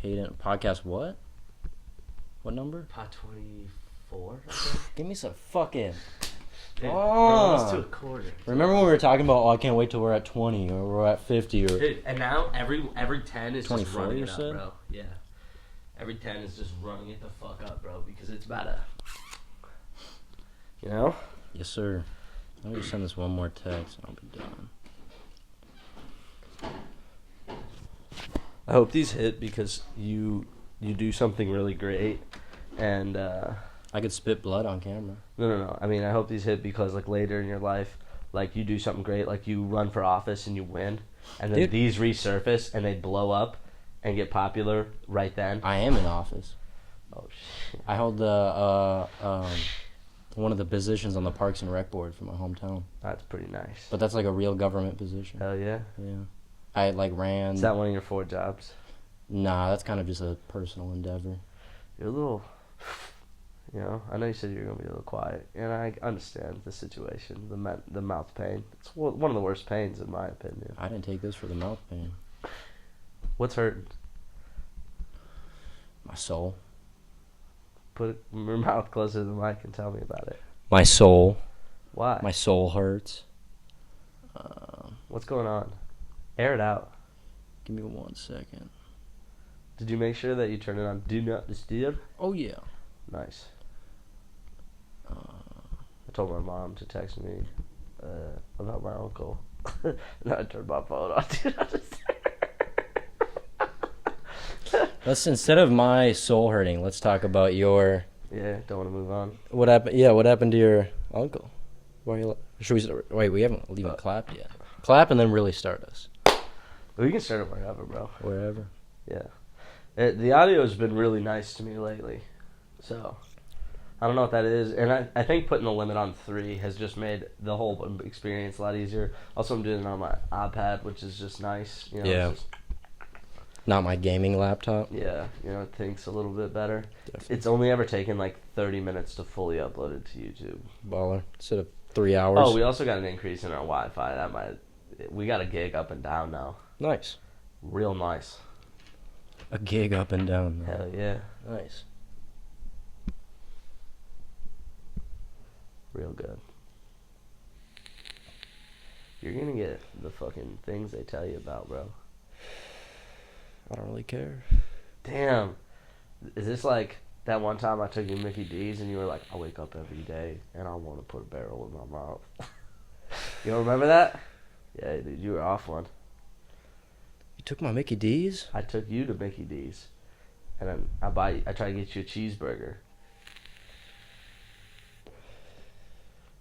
Hayden, podcast what? What number? Pod 24, I think. Give me some fucking... Dude, we're almost to a quarter. Remember when we were talking about, I can't wait till we're at 20 or we're at 50 or... Dude, and now every 10 is just running it up, said? bro. Yeah. Every 10 is just running it the fuck up, bro, because it's about to... You know? Yes, sir. Let me just send this one more text and I'll be done. I hope these hit because you do something really great, and I could spit blood on camera. No. I mean, I hope these hit because like later in your life, like you do something great, like you run for office and you win, and then these resurface and they blow up and get popular right then. I am in office. Oh shit! I hold the one of the positions on the Parks and Rec board for my hometown. That's pretty nice. But that's like a real government position. Hell yeah! Yeah. I ran. Is that one of your 4 jobs? Nah, that's kind of just a personal endeavor. You're a little, you know. I know you said you were gonna be a little quiet, and I understand the situation, the mouth pain. It's one of the worst pains, in my opinion. I didn't take this for the mouth pain. What's hurting? My soul. Put your mouth closer to the mic and tell me about it. My soul. Why? My soul hurts. What's going on? Air it out. Give me 1 second. Did you make sure that you turn it on Do Not Disturb? Oh, yeah. Nice. I told my mom to text me about my uncle. And I turned my phone on Do Not Disturb. Let's, instead of my soul hurting, let's talk about your... Yeah, don't want to move on. What happened? Yeah, what happened to your uncle? Why you? Should we start? Wait, we haven't even clapped yet. Clap and then really start us. We can start it wherever, bro. Wherever. Yeah. The audio has been really nice to me lately. So, I don't know what that is. And I think putting the limit on 3 has just made the whole experience a lot easier. Also, I'm doing it on my iPad, which is just nice. You know, Yeah. It's just, Not my gaming laptop. yeah, you know, it thinks a little bit better. Definitely. It's only ever taken like 30 minutes to fully upload it to YouTube. Baller. Instead of 3 hours. Oh, we also got an increase in our Wi-Fi. We got a gig up and down now. Nice. Real nice. A gig up and down. Though. Hell yeah. Nice. Real good. You're gonna get the fucking things they tell you about, bro. I don't really care. Damn. Is this like that one time I took you to Mickey D's and you were like, I wake up every day and I want to put a barrel in my mouth? You don't remember that? Yeah, dude, you were off one. You took my Mickey D's? I took you to Mickey D's. And then I tried to get you a cheeseburger.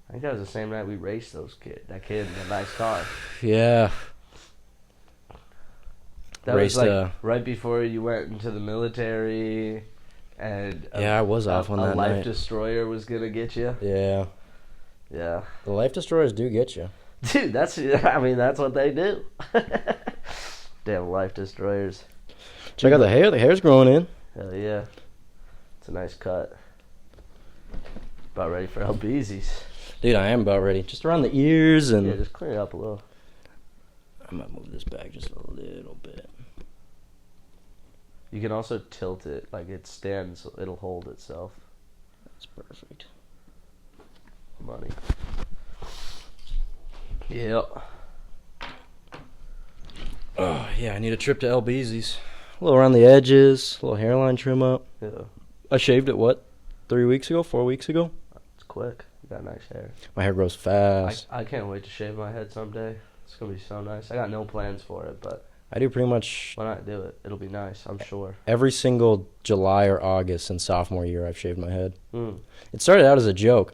I think that was the same night we raced that kid in a nice car. Yeah. That Raced, was like right before you went into the military, and I was off on that night. A life night. destroyer was gonna get you. Yeah. Yeah. The life destroyers do get you. Dude, that's what they do. Damn life destroyers. Check out the hair. The hair's growing in. Hell yeah. It's a nice cut. About ready for LBZs. Dude, I am about ready. Just around the ears and... Yeah, just clear it up a little. I might move this back just a little bit. You can also tilt it like it stands, so it'll hold itself. That's perfect. Money. Yep. Oh, yeah, I need a trip to LBZ's. A little around the edges, a little hairline trim up. Yeah. I shaved it, 3 weeks ago, 4 weeks ago? It's quick. You got nice hair. My hair grows fast. I can't wait to shave my head someday. It's going to be so nice. I got no plans for it, but I do pretty much... when I do it, it'll be nice, I'm sure. Every single July or August since sophomore year, I've shaved my head. Mm. It started out as a joke.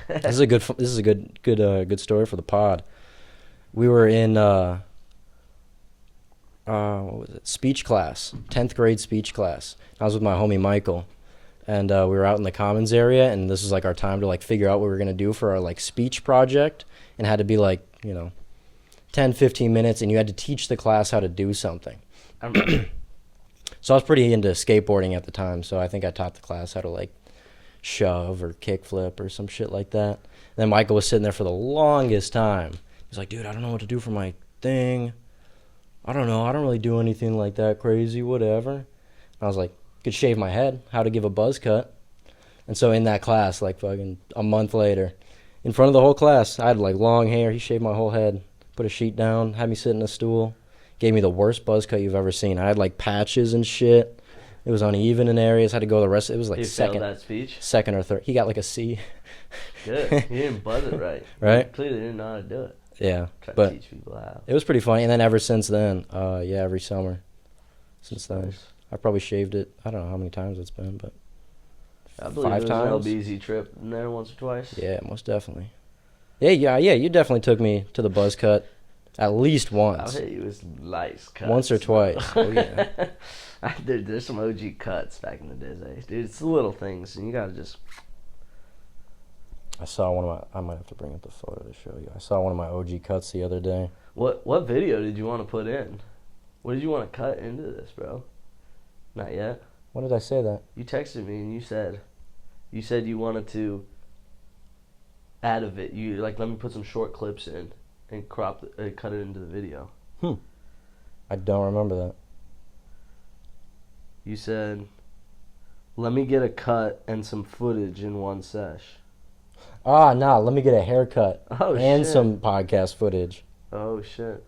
This is a good story for the pod. We were in what was it? Speech class, 10th grade speech class. I was with my homie Michael, and we were out in the commons area, and this was like our time to like figure out what we were gonna do for our like speech project, and it had to be like 10, 15 minutes, and you had to teach the class how to do something. So I was pretty into skateboarding at the time, so I think I taught the class how to like shove or kickflip or some shit like that. And then Michael was sitting there for the longest time. He's like, dude, I don't know what to do for my thing. I don't know. I don't really do anything like that crazy, whatever. And I was like, could shave my head, how to give a buzz cut. And so in that class, like fucking a month later, in front of the whole class, I had like long hair. He shaved my whole head, put a sheet down, had me sit in a stool, gave me the worst buzz cut you've ever seen. I had like patches and shit. It was uneven in areas. Had to go the rest. It was like He failed that speech. second or third. He got like a C. Good. He didn't buzz it right. Right? He clearly didn't know how to do it. Yeah, Try but to teach people how. it was pretty funny. And then ever since then, yeah, every summer since then, Nice. I probably shaved it. I don't know how many times it's been, but I believe 5 it was times. an LBZ trip in there once or twice. Yeah, most definitely. Yeah. You definitely took me to the buzz cut at least once. I'll hit you with nice cuts. Once or twice. Oh, yeah. Dude, there's some OG cuts back in the day. Dude, it's the little things, and you gotta just... I saw one of my... I might have to bring up the photo to show you. I saw one of my OG cuts the other day. What video did you want to put in? What did you want to cut into this, bro? Not yet. When did I say that? You texted me and you said you wanted to add a vid. You like, let me put some short clips in and cut it into the video. I don't remember that. You said, let me get a cut and some footage in one sesh. Nah, let me get a haircut Oh, and shit. some podcast footage. Oh, shit.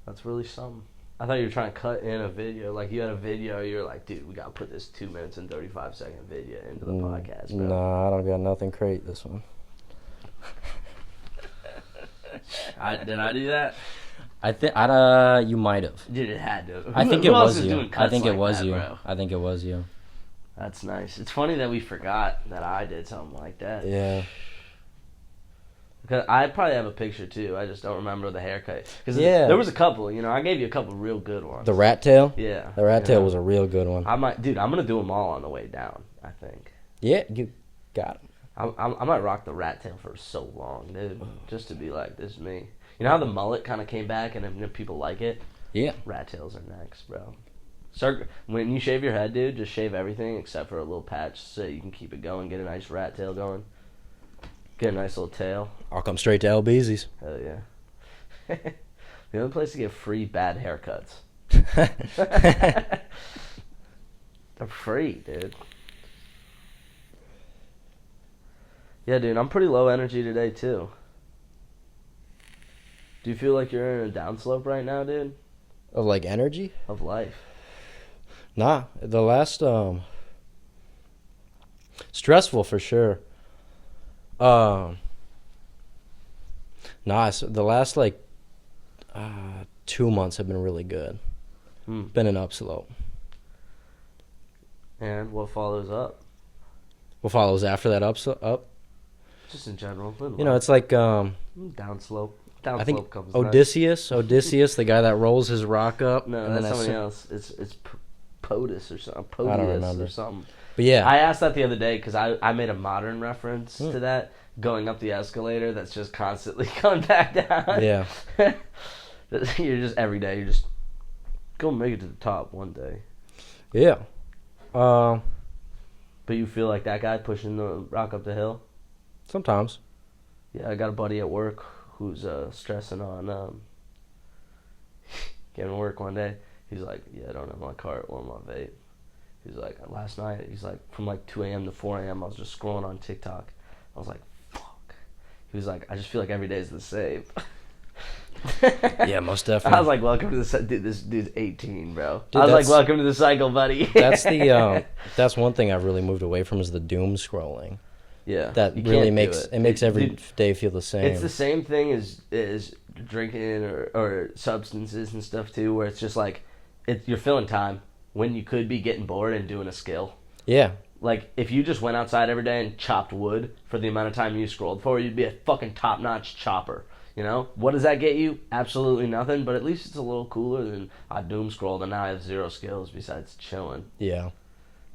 That's really something. I thought you were trying to cut in a video. Like, you had a video, you were like, dude, we got to put this 2 minutes and 35-second video into the podcast, bro. Nah, I don't got nothing great this one. Did I do that? I think you might have. Dude, it had to. I think Who it else was is you. doing I cuts think it like was that, you. bro? I think it was you. That's nice. It's funny that we forgot that I did something like that. Yeah. Because I probably have a picture too. I just don't remember the haircut. Because Yeah. there was a couple. I gave you a couple real good ones. The rat tail? Yeah. The rat tail was a real good one. I'm gonna do them all on the way down. I think. Yeah, you got him. I might rock the rat tail for so long, dude. Just to be like, this is me. You know how the mullet kind of came back and then people like it? Yeah. Rat tails are next, bro. When you shave your head, dude, just shave everything except for a little patch so you can keep it going. Get a nice rat tail going. Get a nice little tail. I'll come straight to LBZ's. Hell yeah. The only place to get free bad haircuts. They're free, dude. Yeah, dude, I'm pretty low energy today, too. Do you feel like you're in a downslope right now, dude? Of like energy? Of life? Nah, the last stressful for sure. The last like 2 months have been really good. Been an upslope. And what follows up? What follows after that up? Just in general. It's like Downslope. I think comes Odysseus, the guy that rolls his rock up. No, and that's then somebody else. It's POTUS or something. I don't POTUS remember. or something. But yeah, I asked that the other day because I made a modern reference to that, going up the escalator that's just constantly coming back down. yeah. You're just every day, you're just gonna make it to the top one day. Yeah. But you feel like that guy pushing the rock up the hill? Sometimes. Yeah, I got a buddy at work who's stressing on getting to work one day. He's like, yeah, I don't have my cart or my vape. He's like, last night, he's like, from like 2 a.m. to 4 a.m., I was just scrolling on TikTok. I was like, fuck. He was like, I just feel like every day is the same. Yeah, most definitely. I was like, welcome to the dude. This dude's 18, bro. Dude, I was like, welcome to the cycle, buddy. That's one thing I've really moved away from is the doom scrolling. Yeah, That you really can't makes do it makes every Dude, day feel the same. It's the same thing as drinking or substances and stuff too, where it's just like you're filling time when you could be getting bored and doing a skill. Yeah. Like, if you just went outside every day and chopped wood for the amount of time you scrolled for, you'd be a fucking top-notch chopper. You know? What does that get you? Absolutely nothing, but at least it's a little cooler than I doom scrolled and now I have 0 skills besides chilling. Yeah.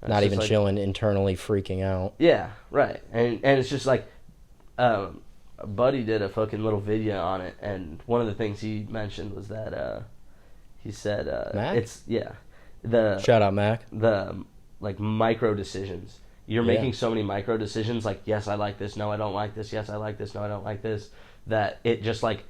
That's Not just even like, chilling, internally freaking out. Yeah, right. And it's just like, a buddy did a fucking little video on it, and one of the things he mentioned was that, he said, Mac? it's, yeah. The Shout out, Mac. the like micro decisions. You're Yeah. making so many micro decisions, like, yes, I like this, no, I don't like this, yes, I like this, no, I don't like this, that it just like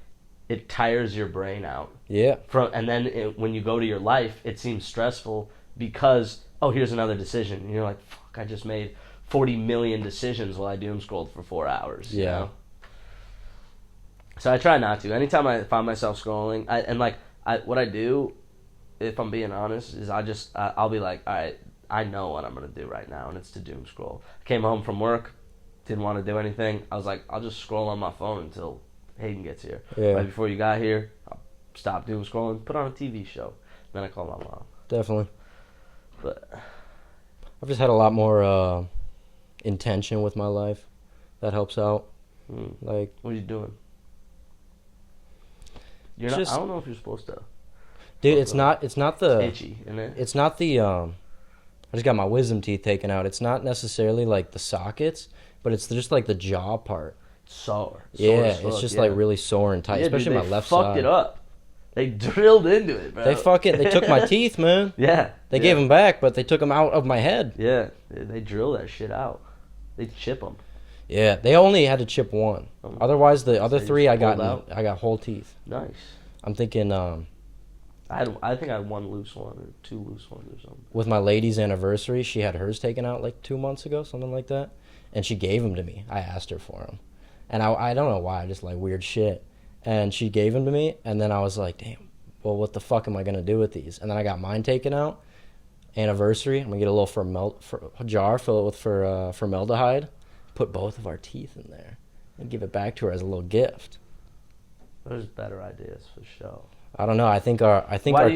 it tires your brain out. Yeah. And then when you go to your life, it seems stressful because, oh, here's another decision. And you're like, fuck, I just made 40 million decisions while I doom scrolled for 4 hours. You know? So I try not to. Anytime I find myself scrolling, what I do, if I'm being honest, is I'll be like, all right, I know what I'm going to do right now, and it's to doom scroll. I came home from work, didn't want to do anything. I was like, I'll just scroll on my phone until Hayden gets here. Yeah. Right before you got here, I'll stop doom scrolling, put on a TV show. Then I call my mom. Definitely. But I've just had a lot more intention with my life. That helps out. Like, what are you doing? You're not. I don't know if you're supposed to. Dude, it's not the. It's itchy, isn't it? It's not the. I just got my wisdom teeth taken out. It's not necessarily like the sockets, but it's just like the jaw part. Sore. It's just like really sore and tight, especially my left side. They fucked it up. They drilled into it, bro. They took my teeth, man. Yeah. They gave them back, but they took them out of my head. Yeah, they drill that shit out. They chip them. Yeah, they only had to chip one. Otherwise, the other three I got whole teeth. Nice. I'm thinking. I think I had one loose one or two loose ones or something. With my lady's anniversary, she had hers taken out like 2 months ago, something like that, and she gave them to me. I asked her for them, and I don't know why, just like weird shit. And she gave them to me, and then I was like, damn, well, what the fuck am I gonna do with these? And then I got mine taken out. Anniversary, I'm gonna get a little jar, fill it with formaldehyde, put both of our teeth in there, and give it back to her as a little gift. There's better ideas for sure. I don't know. I think our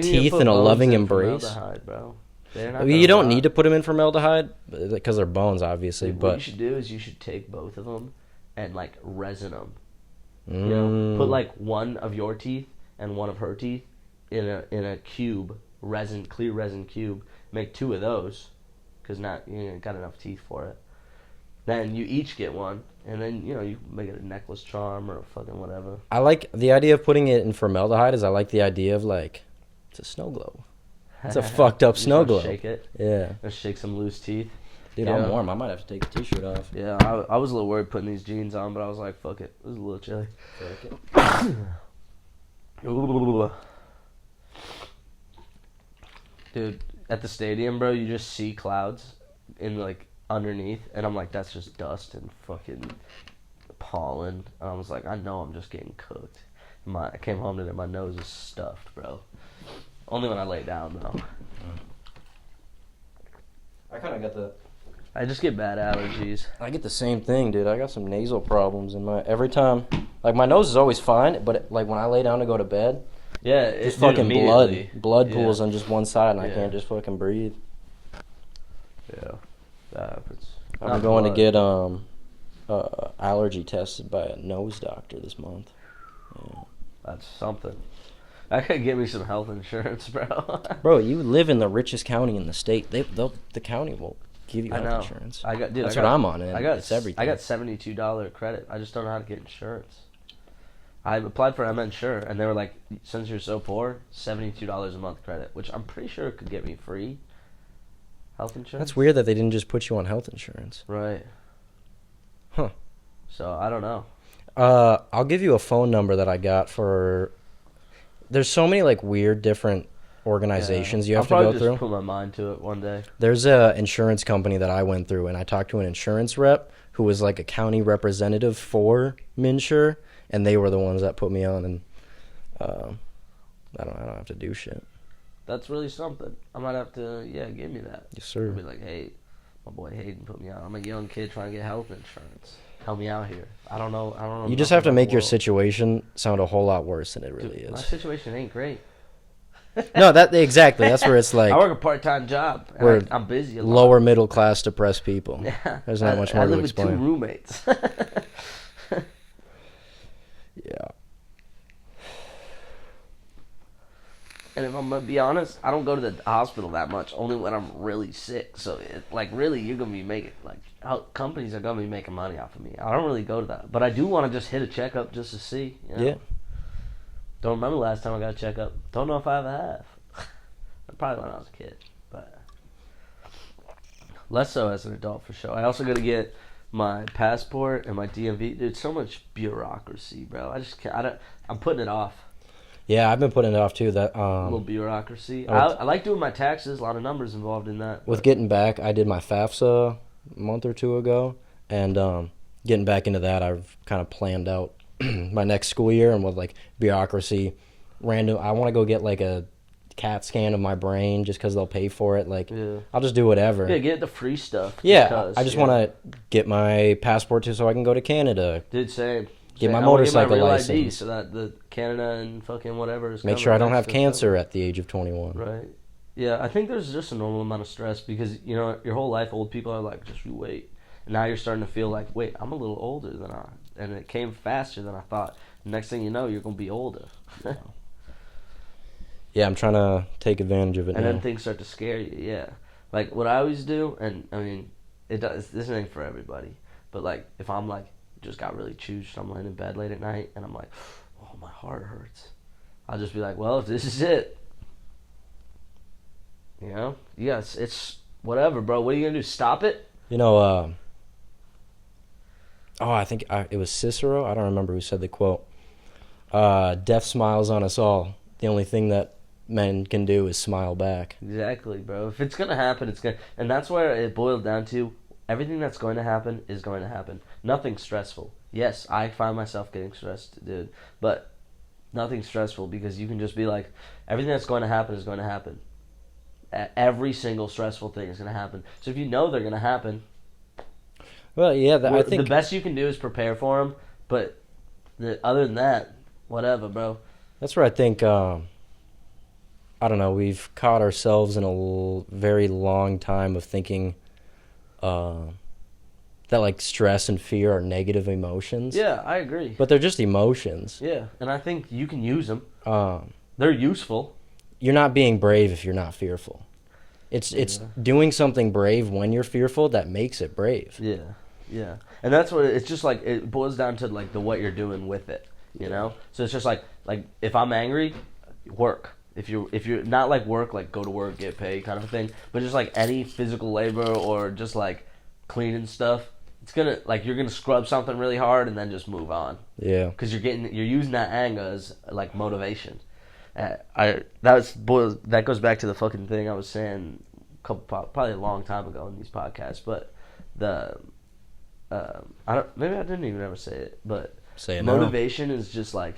teeth in a loving embrace. Bro? You don't need to put them in formaldehyde because they're bones, obviously. But what you should do is you should take both of them and like resin them. You know, put like one of your teeth and one of her teeth in a cube, clear resin cube. Make 2 of those because you got enough teeth for it. Then you each get one, and then you make it a necklace charm or a fucking whatever. I like the idea of putting it in formaldehyde. I like the idea of like it's a snow globe. It's a fucked up snow globe. Shake it. Yeah. Let's shake some loose teeth. Dude, I'm warm. I might have to take the t-shirt off. Yeah, I was a little worried putting these jeans on, but I was like, fuck it. It was a little chilly. Dude, at the stadium, bro, you just see clouds in like underneath, and I'm like, that's just dust and fucking pollen. And I was like, I know I'm just getting cooked. I came home today, my nose is stuffed, bro. Only when I lay down, though. I kind of got I just get bad allergies. I get the same thing, dude. I got some nasal problems every time. Like, my nose is always fine, but like when I lay down to go to bed, it's fucking blood pools on just one side, and I can't just fucking breathe. Yeah, that happens. I'm going to get allergy tested by a nose doctor this month. Yeah. That's something. That could get me some health insurance, bro. Bro, you live in the richest county in the state. The county will give you health insurance. That's what I'm on. It's everything. I got $72 credit. I just don't know how to get insurance. I applied for Insure, and they were like, since you're so poor, $72 a month credit, which I'm pretty sure could get me free health insurance. That's weird that they didn't just put you on health insurance. Right. Huh. So, I don't know. I'll give you a phone number that I got for... There's so many, like, weird different organizations you have to go through. I'll probably just put my mind to it one day. There's a insurance company that I went through, and I talked to an insurance rep who was, like, a county representative for Minsure, and they were the ones that put me on, and I don't have to do shit. That's really something. I might have to, give me that. Yes, sir. I'll be like, hey, my boy Hayden put me on. I'm a young kid trying to get health insurance. Help me out here. I don't know. You just have to make your situation sound a whole lot worse than it really is. My situation ain't great. No, exactly. That's where it's like I work a part-time job. And I'm busy a lot. Lower middle class depressed people. Yeah. There's not much more to explain. I live with 2 roommates. Yeah. And if I'm gonna be honest, I don't go to the hospital that much. Only when I'm really sick. So, really, you're gonna be making companies are gonna be making money off of me. I don't really go to that, but I do want to just hit a checkup just to see. Yeah. Don't remember the last time I got a checkup. Don't know if I ever have. Probably when I was a kid, but less so as an adult for sure. I also got to get my passport and my DMV. Dude, so much bureaucracy, bro. I just can't. I'm putting it off. Yeah, I've been putting it off too. That A little bureaucracy. I like doing my taxes. A lot of numbers involved in that. With getting back, I did my FAFSA a month or two ago, and getting back into that, I've kind of planned out my next school year, and with like bureaucracy, random. I want to go get like a CAT scan of my brain just because they'll pay for it. Like, Yeah. I'll just do whatever. Yeah, get the free stuff. Yeah, because, I just want to get my passport too, so I can go to Canada. Dude, same. Get my I wanna motorcycle get my real license. ID so that the Canada and fucking whatever is Make covered. sure I don't have That's cancer at the age of 21. Right. Yeah, I think there's just a normal amount of stress because, you know, your whole life old people are like, just you wait. And now you're starting to feel like, wait, I'm a little older than and it came faster than I thought. Next thing you know, you're going to be older. Yeah, I'm trying to take advantage of it And now. then things start to scare you, yeah. Like, what I always do, and, I mean, this ain't for everybody, but, like, if I'm, like, just got really choosed, I'm laying in bed late at night, and I'm like, oh, my heart hurts. I'll just be like, well, if this is it, you know? Yes, it's whatever, bro. What are you going to do, stop it? You know, I think it was Cicero. I don't remember who said the quote. Death smiles on us all. The only thing that men can do is smile back. Exactly, bro. If it's going to happen, it's going to... And that's where it boiled down to, everything that's going to happen is going to happen. Nothing stressful. Yes, I find myself getting stressed, dude. But nothing stressful because you can just be like, everything that's going to happen is going to happen. Every single stressful thing is going to happen. So if you know they're going to happen... Well, yeah, I think the best you can do is prepare for them, but other than that, whatever, bro. that's where I think, I don't know, we've caught ourselves in a very long time of thinking that, like, stress and fear are negative emotions. Yeah, I agree. But they're just emotions. Yeah, and I think you can use them. Um, They're useful. you're not being brave if you're not fearful. It's doing something brave when you're fearful that makes it brave. Yeah, yeah. And that's what it's just like. It boils down to like what you're doing with it, you know. So it's just like if I'm angry, work. If you're not like work, like go to work, get paid, kind of a thing. But just like any physical labor or just like cleaning stuff, it's gonna like you're gonna scrub something really hard and then just move on. Yeah. Because you're using that anger as like motivation. That goes back to the fucking thing I was saying probably a long time ago in these podcasts, but maybe I didn't even ever say it, but Say it now. motivation is just like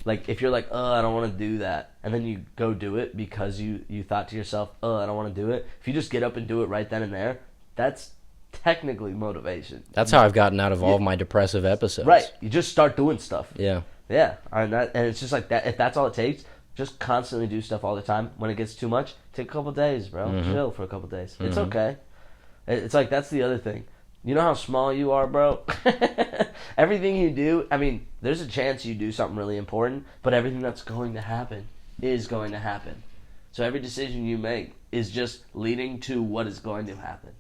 if you're like, I don't want to do that, and then you go do it because you thought to yourself, I don't want to do it. If you just get up and do it right then and there, that's technically motivation. That's how I've gotten out of all of my depressive episodes. Right. You just start doing stuff. Yeah. Yeah, and it's just like that. If that's all it takes, just constantly do stuff all the time. When it gets too much, take a couple days, bro. Mm-hmm. Chill for a couple days. It's okay. It's like that's the other thing. You know how small you are, bro? Everything you do, I mean, there's a chance you do something really important, but everything that's going to happen is going to happen. So every decision you make is just leading to what is going to happen.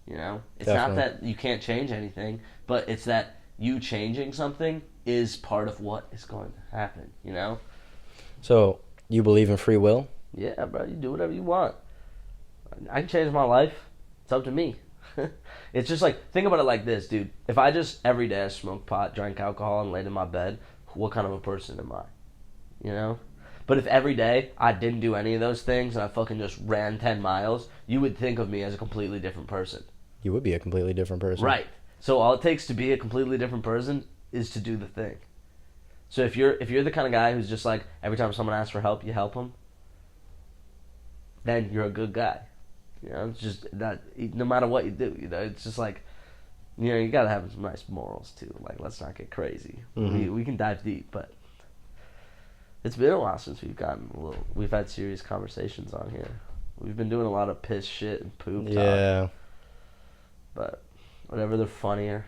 You know? It's Definitely. not that you can't change anything, but it's that you changing something is part of what is going to happen, you know? So, you believe in free will? Yeah, bro, you do whatever you want. I can change my life. It's up to me. It's just like, think about it like this, dude. If I just every day I smoked pot, drank alcohol, and laid in my bed, what kind of a person am I? You know? But if every day I didn't do any of those things and I fucking just ran 10 miles, you would think of me as a completely different person. You would be a completely different person. Right. So all it takes to be a completely different person is to do the thing. So if you're the kind of guy who's just like, every time someone asks for help, you help them, then you're a good guy. You know, it's just that no matter what you do, you know, it's just like, you know, you gotta have some nice morals too. Like, let's not get crazy. Mm-hmm. We can dive deep, but it's been a while since we've had serious conversations on here. We've been doing a lot of piss shit and poop talk. Yeah. But whatever, they're funnier.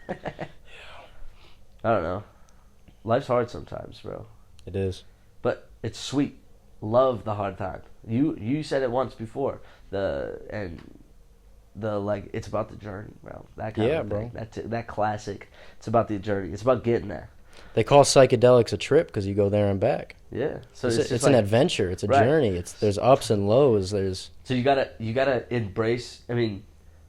I don't know. Life's hard sometimes, bro. It is. But it's sweet. Love the hard time. You said it once before. It's about the journey, bro. That kind of thing. bro. That classic. It's about the journey. It's about getting there. They call psychedelics a trip because you go there and back. Yeah. So it's just an like, adventure. It's a right. journey. There's ups and lows. There's So you gotta embrace. I mean,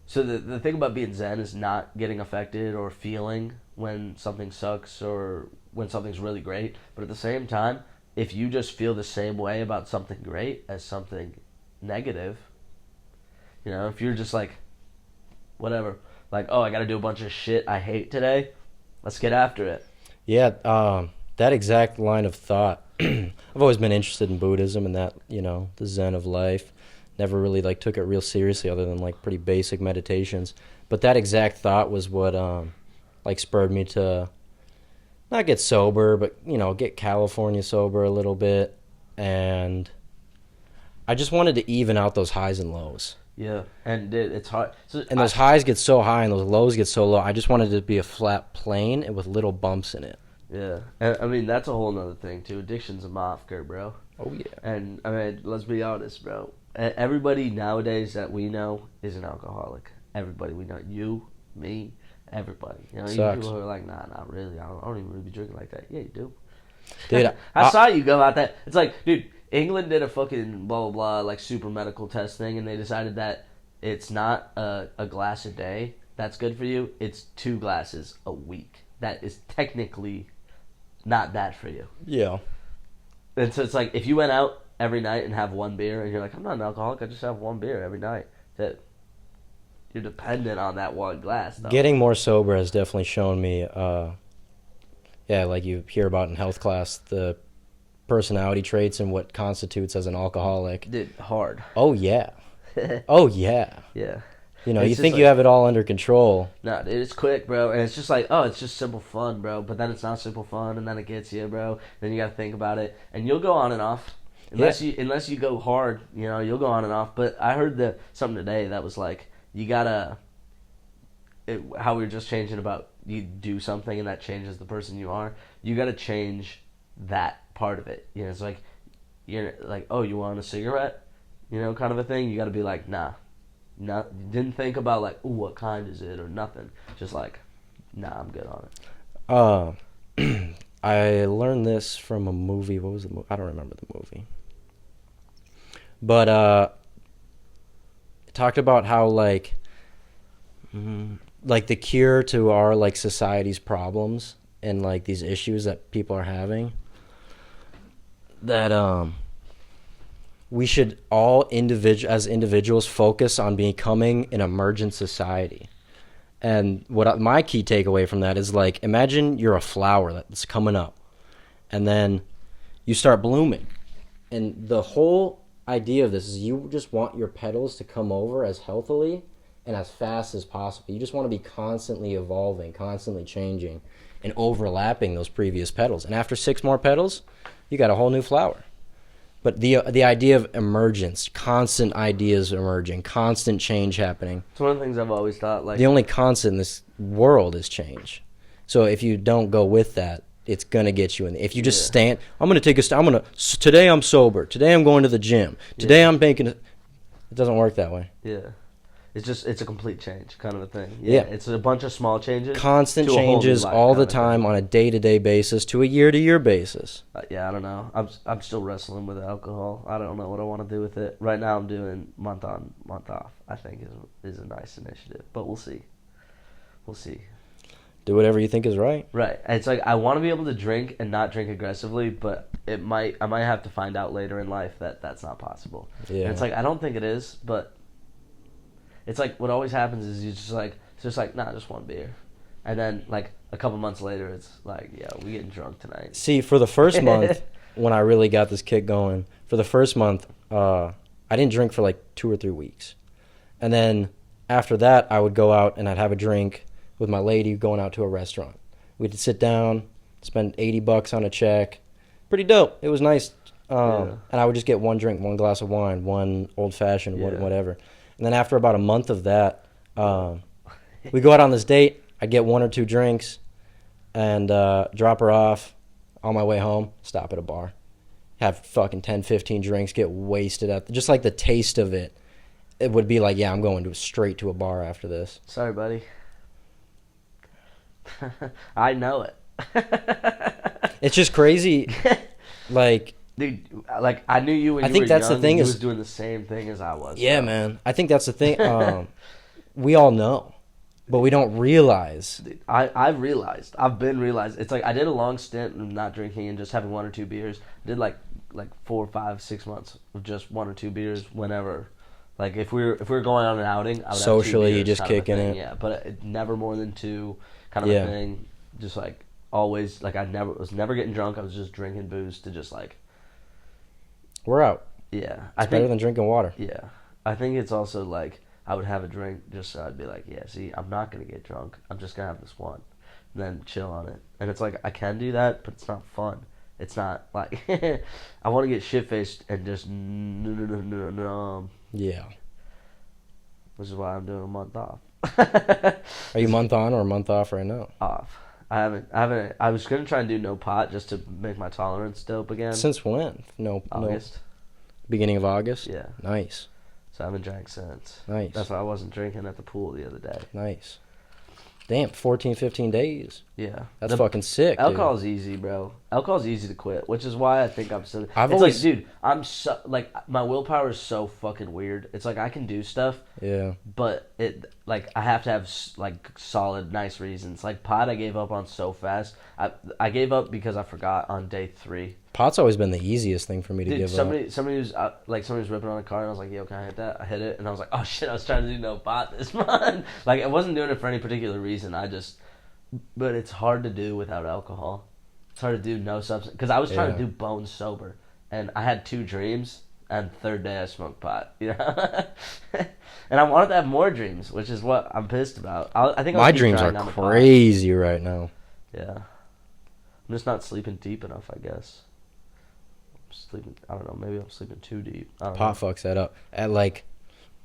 So the thing about being zen is not getting affected or feeling when something sucks or when something's really great. But at the same time, if you just feel the same way about something great as something negative, if you're just like, whatever, like, oh, I got to do a bunch of shit I hate today, let's get after it. Yeah, that exact line of thought. I've always been interested in Buddhism and that, the Zen of life. Never really like took it real seriously other than like pretty basic meditations. But that exact thought was what like spurred me to not get sober, but get California sober a little bit. And I just wanted to even out those highs and lows. Yeah, and dude, it's hard. And those highs get so high and those lows get so low. I just wanted it to be a flat plane and with little bumps in it. Yeah, and I mean that's a whole nother thing too. Addiction's a mafker, bro. Oh yeah. And I mean, let's be honest, bro. Everybody nowadays that we know is an alcoholic. Everybody we know, you, me, everybody. You people who are like, nah, not really. I don't even really be drinking like that. Yeah, you do. Dude, I saw you go out there. It's like, dude, England did a fucking blah blah blah like super medical test thing, and they decided that it's not a glass a day that's good for you. It's 2 glasses a week. That is technically not bad for you. Yeah. And so it's like if you went out every night and have 1 beer, and you're like, I'm not an alcoholic, I just have 1 beer every night. That you're dependent on that 1 glass. Though. Getting more sober has definitely shown me, like you hear about in health class, the personality traits and what constitutes as an alcoholic. Dude, hard. Oh yeah. Oh yeah. Yeah. You think you have it all under control. No, dude, it's quick, bro. And it's just like, oh, it's just simple fun, bro. But then it's not simple fun, and then it gets you, bro. Then you got to think about it. And you'll go on and off. Unless you go hard, you'll go on and off. But I heard something today that was like, you got to, how we were just changing about you do something and that changes the person you are. You got to change that part of it. It's like, you're like, oh, you want a cigarette? Kind of a thing. You got to be like, nah. No, didn't think about like, ooh, what kind is it or nothing. Just like, nah, I'm good on it. I learned this from a movie. What was the movie? I don't remember the movie. But it talked about how like the cure to our like society's problems and like these issues that people are having. That we should all as individuals focus on becoming an emergent society. And my key takeaway from that is like, imagine you're a flower that's coming up and then you start blooming. And the whole idea of this is you just want your petals to come over as healthily and as fast as possible. You just want to be constantly evolving, constantly changing and overlapping those previous petals. And after 6 more petals, you got a whole new flower. But the idea of emergence, constant ideas emerging, constant change happening. It's one of the things I've always thought. Like the only constant in this world is change. So if you don't go with that, it's gonna get you in. If you just stand, today I'm sober. Today I'm going to the gym. Today I'm making. It doesn't work that way. Yeah. It's a complete change kind of a thing. Yeah. It's a bunch of small changes. Constant changes all the time on a day-to-day basis to a year-to-year basis. I don't know. I'm still wrestling with alcohol. I don't know what I want to do with it. Right now I'm doing month on, month off. I think is a nice initiative. But we'll see. We'll see. Do whatever you think is right. Right. It's like I want to be able to drink and not drink aggressively, but I might have to find out later in life that that's not possible. Yeah. And it's like I don't think it is, but it's like what always happens is it's just like nah, just 1 beer, and then like a couple months later it's like we getting drunk tonight. See, for the first month when I really got this kick going, for the first month I didn't drink for like 2 or 3 weeks, and then after that I would go out and I'd have a drink with my lady going out to a restaurant. We'd sit down, spend $80 on a check, pretty dope. It was nice, and I would just get 1 drink, 1 glass of wine, 1 old fashioned, whatever. And then after about a month of that, we go out on this date. I get 1 or 2 drinks and drop her off. On my way home, stop at a bar. Have fucking 10, 15 drinks, get wasted. Just like the taste of it, it would be like, I'm going straight to a bar after this. Sorry, buddy. I know it. It's just crazy. Like... Dude, like I knew you when you were young. The thing is, was doing the same thing as I was. Yeah, bro. Man. I think that's the thing. we all know, but we don't realize. I've been realized. It's like I did a long stint of not drinking and just having 1 or 2 beers. I did like 4, 5, 6 months of just 1 or 2 beers whenever. Like if we were going on an outing, I would Socially, have 2 you beers, just kind of a kicking thing, it. Yeah, but never more than 2, kind of Yeah. a thing. Just like always, like I was never getting drunk. I was just drinking booze to just like. We're out. Yeah, It's better than drinking water. Yeah, I think it's also like I would have a drink just so I'd be like, yeah, see, I'm not gonna get drunk. I'm just gonna have this one, and then chill on it. And it's like I can do that, but it's not fun. It's not like I want to get shit faced and just Yeah. Which is why I'm doing a month off. Are you month on or a month off right now? Off. I haven't. I was gonna try and do no pot just to make my tolerance dope again. Since when? No. August. Beginning of August? Yeah. Nice. So I haven't drank since. Nice. That's why I wasn't drinking at the pool the other day. Nice. Damn, 14, 15 days. Yeah. That's fucking sick, Alcohol's easy, bro. Alcohol's easy to quit, which is why I think I'm so... I've it's always... like, dude, I'm so... Like, my willpower is so fucking weird. It's like, I can do stuff, Yeah. but it... Like, I have to have, like, solid, nice reasons. Like, pot I gave up on so fast. I gave up because I forgot on day 3. Pot's always been the easiest thing for me to give up. Somebody was ripping on a car, and I was like, yo, can I hit that? I hit it, and I was like, oh, shit, I was trying to do no pot this month. Like, I wasn't doing it for any particular reason. But it's hard to do without alcohol. It's hard to do no substance. Because I was trying to do bone sober, and I had 2 dreams, and third day I smoked pot, you know? And I wanted to have more dreams, which is what I'm pissed about. I think my dreams are crazy right now. Yeah. I'm just not sleeping deep enough, I guess. I don't know, maybe I'm sleeping too deep. I don't know. Fucks that up. At like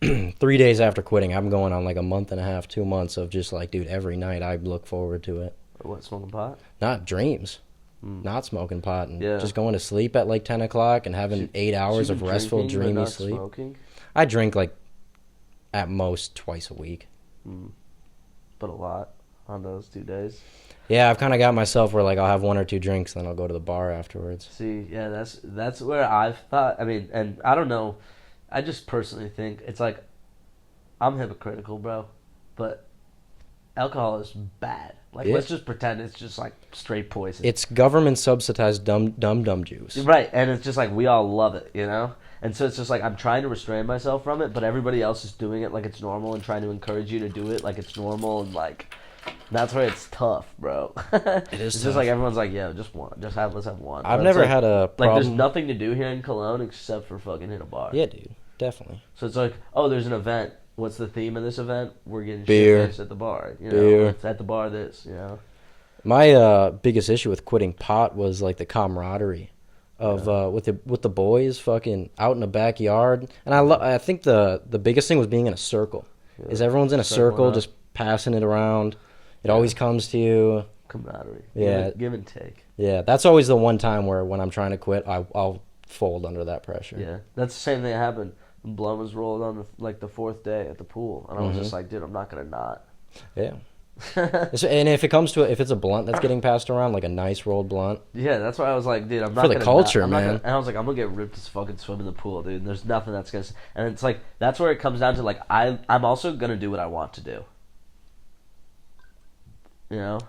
3 days after quitting, I'm going on like a month and a half, 2 months of just like, dude, every night I look forward to it. What, smoking pot? Not dreams. Not smoking pot. And Yeah. just going to sleep at like 10 o'clock and having 8 hours of restful, dreamy sleep. Smoking? I drink like at most twice a week. But a lot on those 2 days. Yeah, I've kind of got myself where like I'll have 1 or 2 drinks, then I'll go to the bar afterwards. See, yeah, that's where I've thought. I mean, and I don't know. I just personally think it's like I'm hypocritical, bro. But alcohol is bad. Like, let's just pretend it's just like straight poison. It's government subsidized dumb juice. Right, and it's just like we all love it, you know? And so it's just like I'm trying to restrain myself from it, but everybody else is doing it like it's normal and trying to encourage you to do it like it's normal, and like that's where it's tough, bro. It is It's tough. just like everyone's like, yeah, just one. Let's have one. I've But never it's like, had a problem. Like, there's nothing to do here in Cologne except for fucking hit a bar. Yeah, dude, definitely. So it's like, oh, there's an event. What's the theme of this event? We're getting Beer. shit at the bar. You know, Beer. It's at the bar. This, you know. My biggest issue with quitting pot was like the camaraderie of with the boys, fucking out in the backyard. And I think the biggest thing was being in a circle. Yeah. Is everyone's in a circle, just passing it around. It always comes to you. Camaraderie. Yeah. Give and take. Yeah, that's always the one time where when I'm trying to quit, I'll fold under that pressure. Yeah, that's the same thing that happened. Blum was rolled on the 4th day at the pool, and I was just like, dude, I'm not gonna not. Yeah. And if it comes to it, if it's a blunt that's getting passed around, like a nice rolled blunt. Yeah, that's why I was like, dude, I'm not For the gonna culture, not, I'm not man. gonna, and I was like, I'm gonna get ripped as fucking swim in the pool, dude. And there's nothing that's gonna. And it's like that's where it comes down to like I'm also gonna do what I want to do. You know.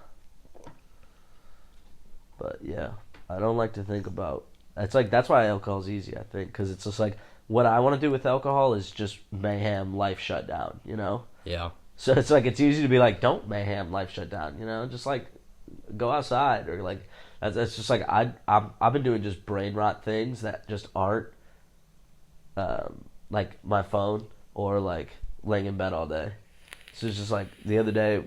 But yeah, I don't like to think about. It's like that's why alcohol's easy, I think, because it's just like what I want to do with alcohol is just mayhem, life shut down. You know. Yeah. So it's like it's easy to be like, don't mayhem, life shut down. You know, just like go outside or like that's just like I've been doing just brain rot things that just aren't like my phone or like laying in bed all day. So it's just like the other day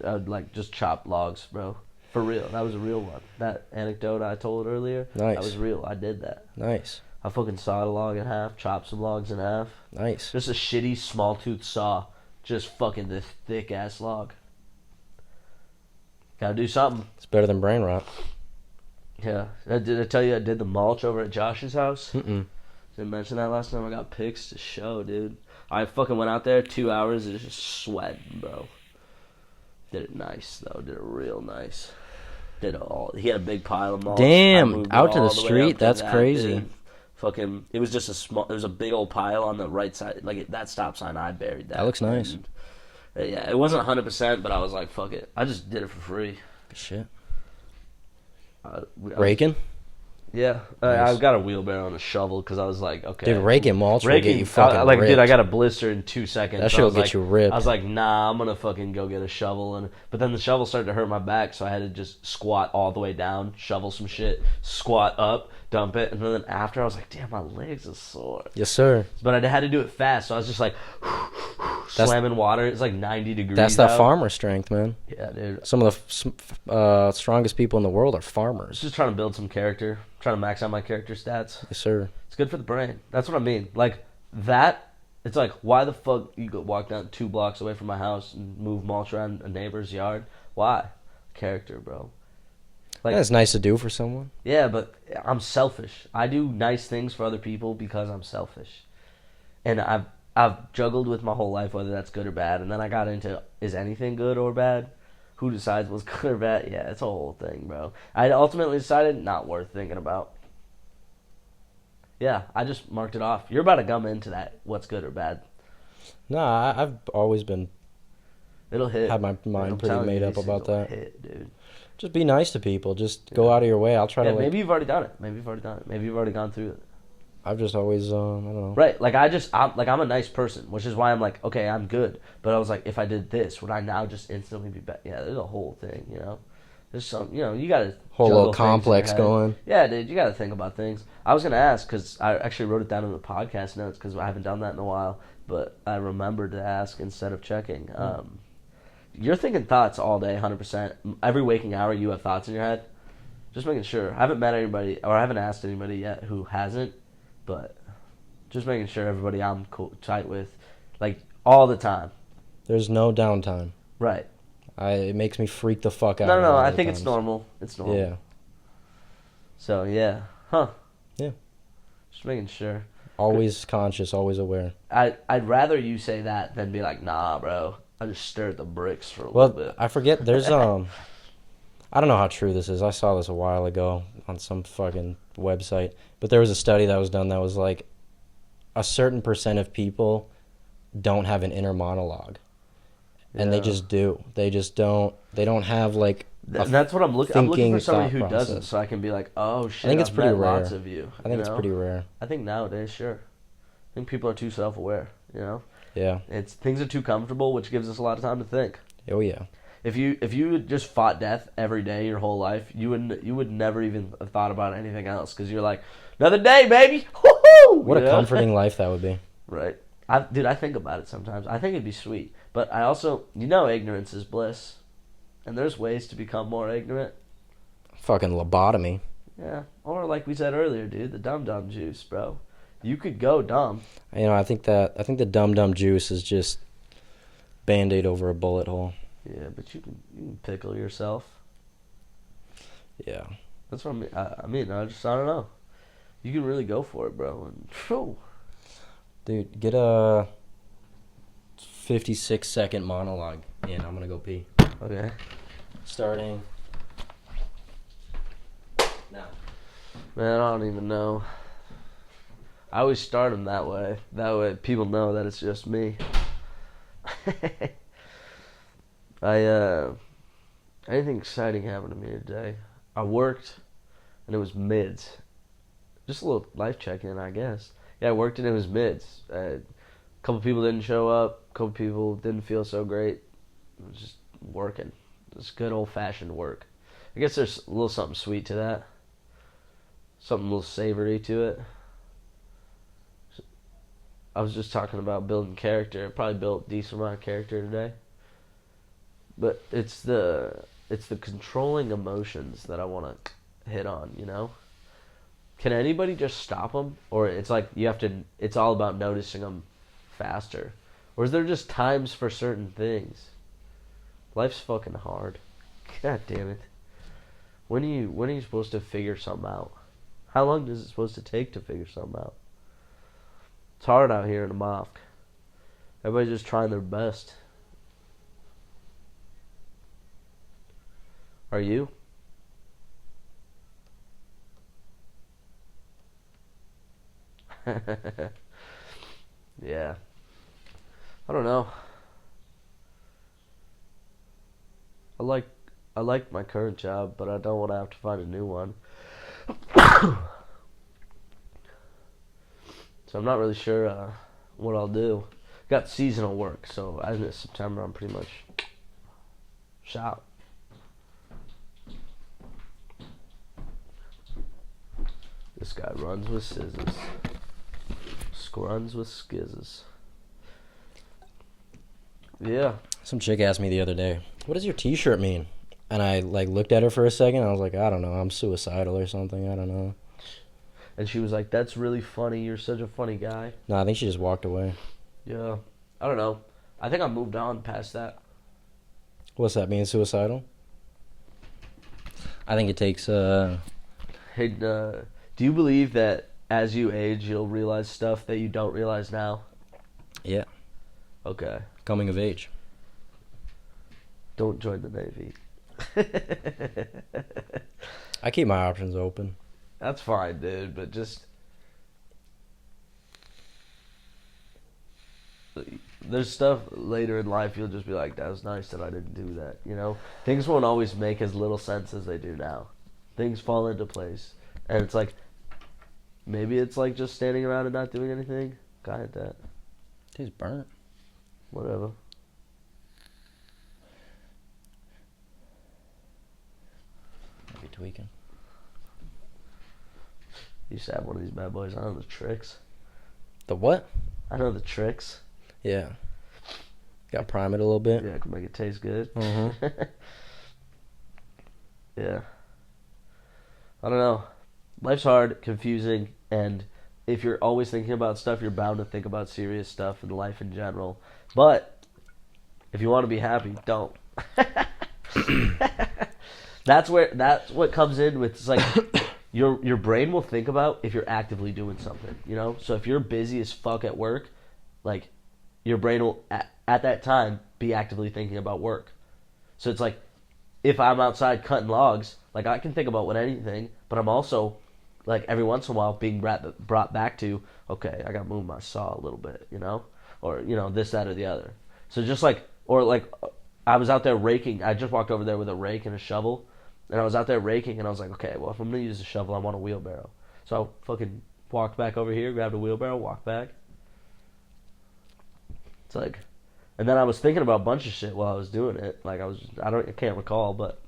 I would like just chop logs, bro. For real. That was a real one. That anecdote I told earlier, Nice. That was real. I did that. Nice. I fucking sawed a log in half, chopped some logs in half. Nice. Just a shitty small tooth saw. Just fucking this thick ass log. Gotta do something. It's better than brain rot. Yeah. Did I tell you I did the mulch over at Josh's house? Mm-mm. Didn't mention that last time. I got pics to show, dude. I fucking went out there 2 hours and just sweating, bro. Did it nice though. Did it real nice. Did it all. He had a big pile of mulch. Damn, out to the way street? up to That's that, crazy. dude. Fucking, it was just a small. There was a big old pile on the right side, like that stop sign. I buried that. That looks nice. And Yeah, it wasn't 100%, but I was like, fuck it. I just did it for free. Good shit. I was- Raking? Yeah, Nice. I've got a wheelbarrow and a shovel because I was like, okay, Dude, raking mulch will get you fucking like, ripped. dude, I got a blister in 2 seconds. That so shit I will was get like, you ripped. I was like, nah, I'm gonna fucking go get a shovel, but then the shovel started to hurt my back, so I had to just squat all the way down, shovel some shit, squat up, dump it, and then after I was like, damn, my legs are sore. Yes, sir. But I had to do it fast, so I was just like slamming water. It's like 90 degrees. That's that out. farmer strength, man. Yeah, dude. Some of the strongest people in the world are farmers. Just trying to build some character, trying to max out my character stats. Yes, sir. It's good for the brain. That's what I mean. Like that. It's like, why the fuck you go walk down 2 blocks away from my house and move mulch around a neighbor's yard? Why? Character, bro. Like, That's nice to do for someone. yeah, but I'm selfish. I do nice things for other people because I'm selfish, and I've juggled with my whole life whether that's good or bad, and then I got into, is anything good or bad? Who decides what's good or bad? Yeah, it's a whole thing, bro. I ultimately decided not worth thinking about. Yeah, I just marked it off. You're about to come into that. What's good or bad? Nah, I've always been It'll hit. had my mind I'm pretty telling made you, up these about things will that. hit, dude. Just be nice to people. Just go out of your way. I'll try Yeah, to. Like, maybe you've already done it. Maybe you've already gone through it. I've just always I don't know. Right, like I'm a nice person, which is why I'm like, okay, I'm good. But I was like, if I did this, would I now just instantly be bad? Yeah, there's a whole thing, you know. There's some, you know, you got to Whole little complex going. Yeah, dude, you got to think about things. I was gonna ask because I actually wrote it down in the podcast notes because I haven't done that in a while, but I remembered to ask instead of checking. You're thinking thoughts all day, 100%. Every waking hour, you have thoughts in your head. Just making sure. I haven't met anybody, or I haven't asked anybody yet who hasn't, but just making sure everybody I'm tight with, like, all the time. There's no downtime. Right. It makes me freak the fuck out. No, I think it's normal. It's normal. Yeah. So, yeah. Huh. Yeah. Just making sure. Always conscious, always aware. I'd rather you say that than be like, nah, bro. I just stare at the bricks for a little bit. I forget, there's, I don't know how true this is. I saw this a while ago on some fucking website. But there was a study that was done that was like, a certain % of people don't have an inner monologue. And they just do. They just don't. They don't have like. That's what I'm looking. I'm looking for somebody who process. doesn't, so I can be like, "Oh shit!" I think it's pretty rare. Lots of you. I think it's pretty rare. I think nowadays, sure. I think people are too self-aware. You know. Yeah. Things are too comfortable, which gives us a lot of time to think. Oh yeah. If you just fought death every day your whole life, you would never even have thought about anything else because you're like, another day, baby. Woo-hoo! What a comforting life that would be. Right. I think about it sometimes. I think it'd be sweet. But I also, ignorance is bliss. And there's ways to become more ignorant. Fucking lobotomy. Yeah. Or like we said earlier, dude, the dum-dum juice, bro. You could go dumb. I think the dum-dum juice is just Band-Aid over a bullet hole. Yeah, but you can pickle yourself. Yeah. That's what I mean. I don't know. You can really go for it, bro. And, whew. Dude, get a 56-second monologue in. I'm gonna go pee. Okay. Starting now. Man, I don't even know. I always start them that way. That way people know that it's just me. Anything exciting happened to me today. I worked, and it was mids. Just a little life check-in, I guess. Yeah, I worked and it was mids. A couple people didn't show up. A couple people didn't feel so great. It was just working. It's good old-fashioned work. I guess there's a little something sweet to that. Something a little savory to it. I was just talking about building character. I probably built a decent amount of character today. But it's the controlling emotions that I want to hit on, you know? Can anybody just stop them? Or it's like it's all about noticing them faster? Or is there just times for certain things? Life's fucking hard. God damn it. When are you supposed to figure something out? How long is it supposed to take to figure something out? It's hard out here in the mosque. Everybody's just trying their best. Are you? Yeah. I don't know. I like my current job, but I don't want to have to find a new one. So I'm not really sure what I'll do. Got seasonal work, so as of September, I'm pretty much shot. This guy runs with scissors. Scruns with skizzes. Yeah. Some chick asked me the other day, "What does your T-shirt mean?" And I like looked at her for a second. I was like, "I don't know. I'm suicidal or something. I don't know." And she was like, "That's really funny. You're such a funny guy." No, I think she just walked away. Yeah. I don't know. I think I moved on past that. What's that, being suicidal? I think it takes. Hey, do you believe that as you age, you'll realize stuff that you don't realize now? Yeah. Okay. Coming of age. Don't join the Navy. I keep my options open. That's fine, dude, but just... There's stuff later in life you'll just be like, that was nice that I didn't do that, you know? Things won't always make as little sense as they do now. Things fall into place. And it's like, maybe it's like just standing around and not doing anything. Guy at that. Tastes burnt. Whatever. Might be tweaking. You used to have one of these bad boys. I know the tricks. The what? I know the tricks. Yeah. Got to prime it a little bit. Yeah, I can make it taste good. Mm-hmm. Yeah. I don't know. Life's hard, confusing, and if you're always thinking about stuff, you're bound to think about serious stuff in life in general. But if you want to be happy, don't. That's what comes in with, it's like your brain will think about if you're actively doing something, you know? So if you're busy as fuck at work, like your brain will at that time be actively thinking about work. So it's like if I'm outside cutting logs, like I can think about anything, but I'm also like every once in a while being brought back to, okay, I got to move my saw a little bit, you know? Or, you know, this, that, or the other. So just like, or like I was out there raking. I just walked over there with a rake and a shovel. And I was out there raking, and I was like, okay, well, if I'm going to use a shovel, I want a wheelbarrow. So I fucking walked back over here, grabbed a wheelbarrow, walked back. It's like, and then I was thinking about a bunch of shit while I was doing it. Like I can't recall, but.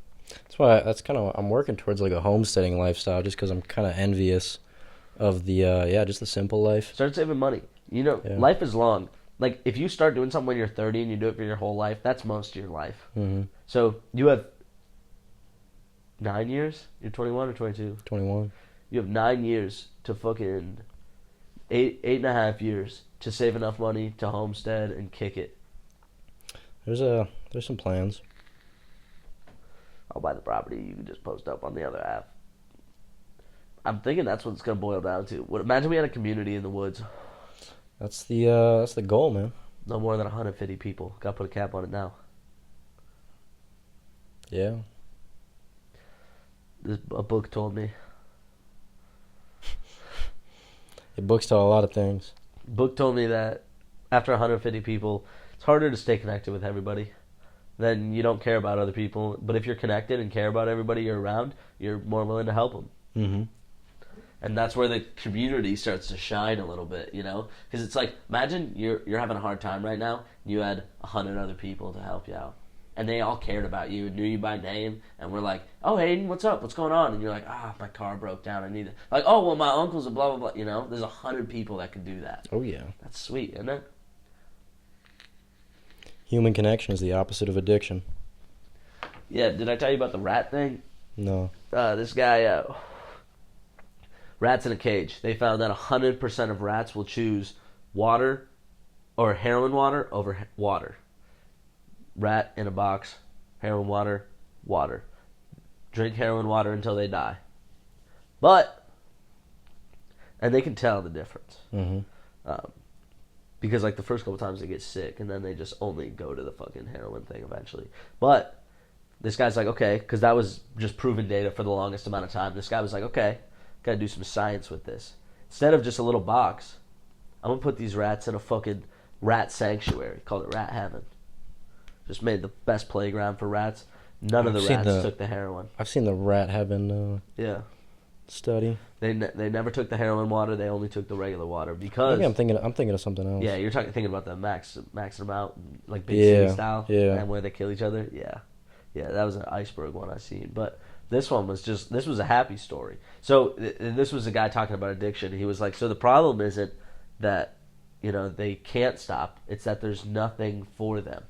That's kind of, I'm working towards like a homesteading lifestyle just because I'm kind of envious of the, just the simple life. Start saving money. You know, life is long. Like, if you start doing something when you're 30 and you do it for your whole life, that's most of your life. Mm-hmm. So you have 9 years? You're 21 or 22? 21. You have 9 years to fucking... Eight and a half years to save enough money to homestead and kick it. There's some plans. I'll buy the property. You can just post up on the other half. I'm thinking that's what it's going to boil down to. Imagine we had a community in the woods. That's the goal, man. No more than 150 people. Got to put a cap on it now. Yeah. A book told me. The books tell a lot of things. Book told me that after 150 people, it's harder to stay connected with everybody. Then you don't care about other people. But if you're connected and care about everybody you're around, you're more willing to help them. Mm-hmm. And that's where the community starts to shine a little bit, you know? Because it's like, imagine you're having a hard time right now, and you had 100 other people to help you out. And they all cared about you and knew you by name, and were like, oh, Hayden, what's up? What's going on? And you're like, my car broke down. I need it. Like, oh, well, my uncle's a blah, blah, blah. You know? There's 100 people that can do that. Oh, yeah. That's sweet, isn't it? Human connection is the opposite of addiction. Yeah, did I tell you about the rat thing? No. This guy... Rats in a cage. They found that 100% of rats will choose water or heroin water over water. Rat in a box, heroin water, water. Drink heroin water until they die. And they can tell the difference. Mm-hmm. Because like the first couple times they get sick and then they just only go to the fucking heroin thing eventually. But this guy's like, okay, because that was just proven data for the longest amount of time. This guy was like, okay, gotta do some science with this. Instead of just a little box, I'm gonna put these rats in a fucking rat sanctuary. Called it Rat Heaven. Just made the best playground for rats. None of I've the seen rats took the heroin. I've seen the rat heaven Yeah. study. They never took the heroin water. They only took the regular water because. Maybe I'm thinking of something else. Yeah, you're thinking about the maxing them out, like Big City style, yeah. and where they kill each other. Yeah, that was an iceberg one I seen. But this one was a happy story. So and this was a guy talking about addiction. He was like, so the problem isn't that they can't stop. It's that there's nothing for them.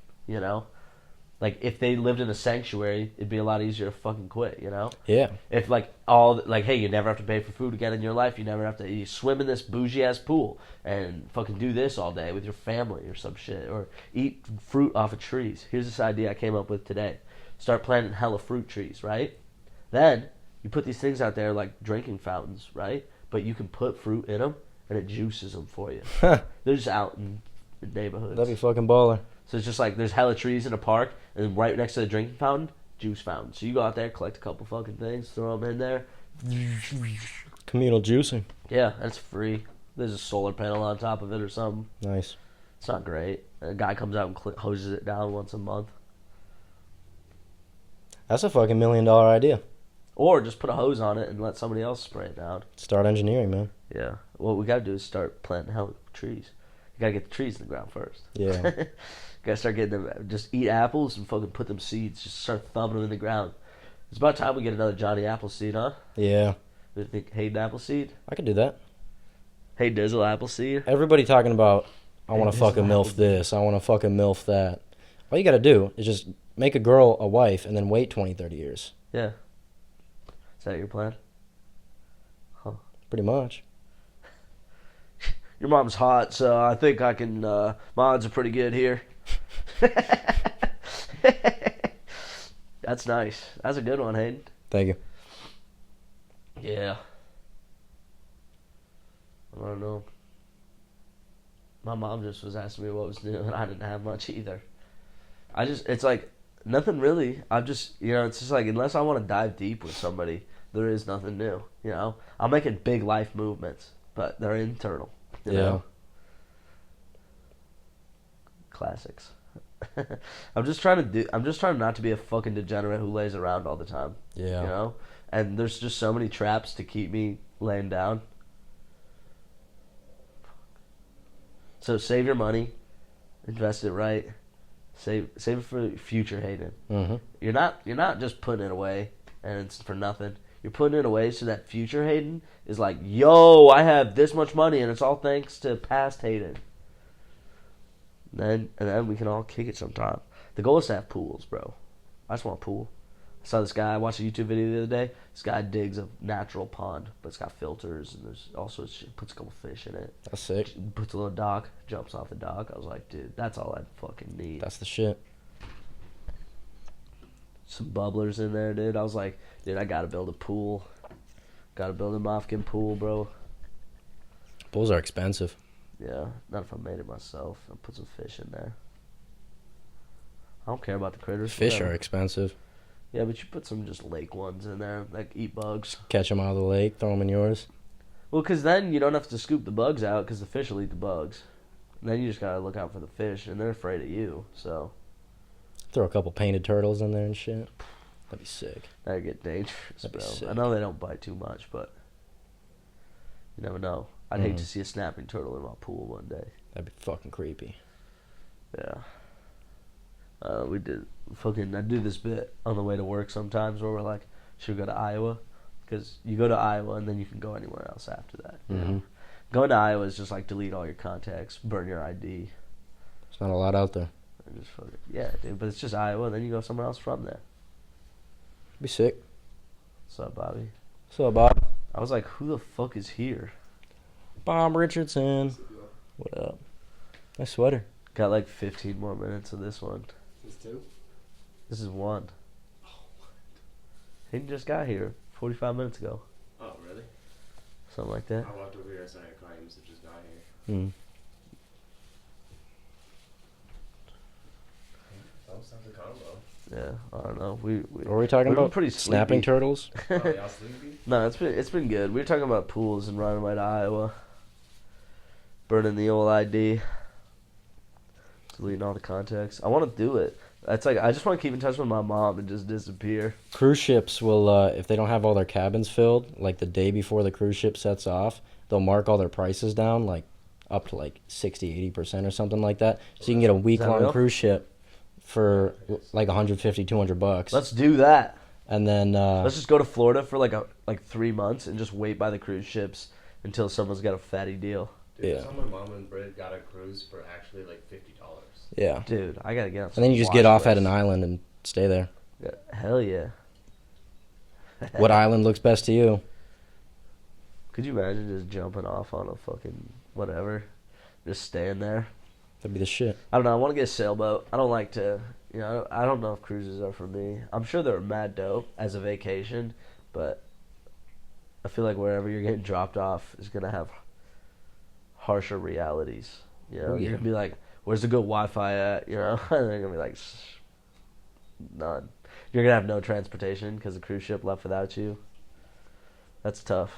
Like if they lived in a sanctuary, it'd be a lot easier to fucking quit. Yeah. If hey, you never have to pay for food again in your life. You never have to you swim in this bougie ass pool and fucking do this all day with your family or some shit, or eat fruit off of trees. Here's this idea I came up with today: start planting hella fruit trees, right? Then you put these things out there like drinking fountains, right? But you can put fruit in them and it juices them for you. They're just out in the neighborhoods. That'd be fucking baller. So it's just like there's hella trees in a park, and right next to the drinking fountain, juice fountain. So you go out there, collect a couple fucking things, throw them in there. Communal juicing. Yeah, that's free. There's a solar panel on top of it or something. Nice. It's not great. A guy comes out and hoses it down once a month. That's a fucking $1 million idea. Or just put a hose on it and let somebody else spray it down. Start engineering, man. Yeah. What we gotta do is start planting hella trees. You gotta get the trees in the ground first. Yeah. Gotta start getting them. Just eat apples and fucking put them seeds. Just start thumbing them in the ground. It's about time we get another Johnny Appleseed, huh? Yeah. Do you think Hayden Appleseed? I could do that. Hey Dizzle Appleseed? Everybody talking about, I want to Hey, fucking Dizzle MILF this, I want to fucking MILF that. All you got to do is just make a girl a wife and then wait 20, 30 years. Yeah. Is that your plan? Huh. Pretty much. Your mom's hot, so I think I can, my odds are pretty good here. That's nice. That's a good one, Hayden. Thank you. Yeah. I don't know. My mom just was asking me what was new, and I didn't have much either. It's like, nothing really. It's just like, unless I want to dive deep with somebody, there is nothing new, I'm making big life movements, but they're internal, you know? Classics. I'm just trying not to be a fucking degenerate who lays around all the time. Yeah. And there's just so many traps to keep me laying down. So save your money, invest it right, save it for future, Hayden. Mm-hmm. You're not just putting it away and it's for nothing. You're putting it away so that future Hayden is like, yo, I have this much money and it's all thanks to past Hayden. And then we can all kick it sometime. The goal is to have pools, bro. I just want a pool. I saw this guy, I watched a YouTube video the other day. This guy digs a natural pond, but it's got filters and there's all sorts of shit. Puts a couple fish in it. That's sick. Puts a little dock, jumps off the dock. I was like, dude, that's all I fucking need. That's the shit. Some bubblers in there, dude. I was like, dude, I gotta build a pool. Gotta build a Mofkin pool, bro. Pools are expensive. Yeah, not if I made it myself. I'll put some fish in there. I don't care about the critters. Fish whatever. are expensive. Yeah, but you put some just lake ones in there that eat bugs. Catch them out of the lake, throw them in yours. Well, because then you don't have to scoop the bugs out because the fish will eat the bugs. And then you just gotta look out for the fish, and they're afraid of you. So Throw a couple painted turtles in there and shit. That'd be sick. that'd get dangerous, That'd be bro. sick. I know they don't bite too much, but you never know. I'd hate to see a snapping turtle in my pool one day. That'd be fucking creepy. Yeah. I do this bit on the way to work sometimes where we're like, should we go to Iowa? Because you go to Iowa and then you can go anywhere else after that. You know? Going to Iowa is just like delete all your contacts, burn your ID. There's not a lot out there. And just yeah, dude. But it's just Iowa, and then you go somewhere else from there. Be sick. What's up, Bobby? What's up, Bob? I was like, who the fuck is here? Bob Richardson. What up? Nice sweater. Got like 15 more minutes of this one. This two? This is one. He just got here 45 minutes ago. Oh, really? Something like that. I walked over here, I saw your car, you must have just got here. Oh, sounds a combo. Yeah, I don't know. What were we talking we've been about? pretty Snapping sleepy. turtles? Oh, y'all sleepy? No, it's been good. We were talking about pools and running away to Iowa. Burning the old ID. Deleting all the contacts. I want to do it. That's like I just want to keep in touch with my mom and just disappear. Cruise ships will, if they don't have all their cabins filled, like the day before the cruise ship sets off, they'll mark all their prices down, like up to like 60-80% or something like that. So you can get a week-long real? cruise ship for like 150, $200. Let's do that. And then Let's just go to Florida for like 3 months and just wait by the cruise ships until someone's got a fatty deal. Dude, Yeah. I saw my mom and Britt got a cruise for actually like $50. yeah, Dude, I gotta get on. and then you just get off at an island and stay there. Yeah, hell yeah. What island looks best to you? Could you imagine just jumping off on a fucking whatever, just staying there? That'd be the shit. I don't know. I want to get a sailboat. I don't like to, I don't know if cruises are for me. I'm sure they're mad dope as a vacation, but I feel like wherever you're getting dropped off is gonna have harsher realities. Oh, yeah. You're gonna be like, "Where's the good Wi-Fi at?" And they're gonna be like, "None." You're gonna have no transportation because the cruise ship left without you. That's tough.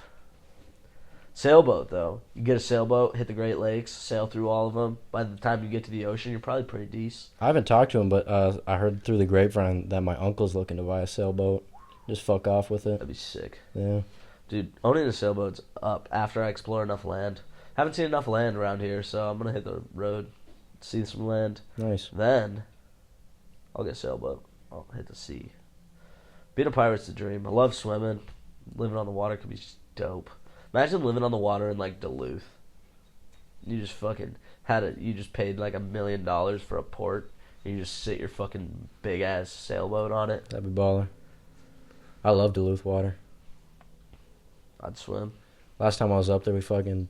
Sailboat though, you get a sailboat, hit the Great Lakes, sail through all of them. By the time you get to the ocean, you're probably pretty decent. I haven't talked to him, but I heard through the grapevine that my uncle's looking to buy a sailboat. Just fuck off with it. That'd be sick. Yeah. Dude, owning a sailboat's up after I explore enough land. Haven't seen enough land around here, so I'm gonna hit the road, see some land. Nice. Then, I'll get a sailboat. I'll hit the sea. Being a pirate's the dream. I love swimming. Living on the water could be dope. Imagine living on the water in like Duluth. You just fucking you just paid like $1 million for a port. And you just sit your fucking big ass sailboat on it. That'd be baller. I love Duluth water. I'd swim. Last time I was up there, we fucking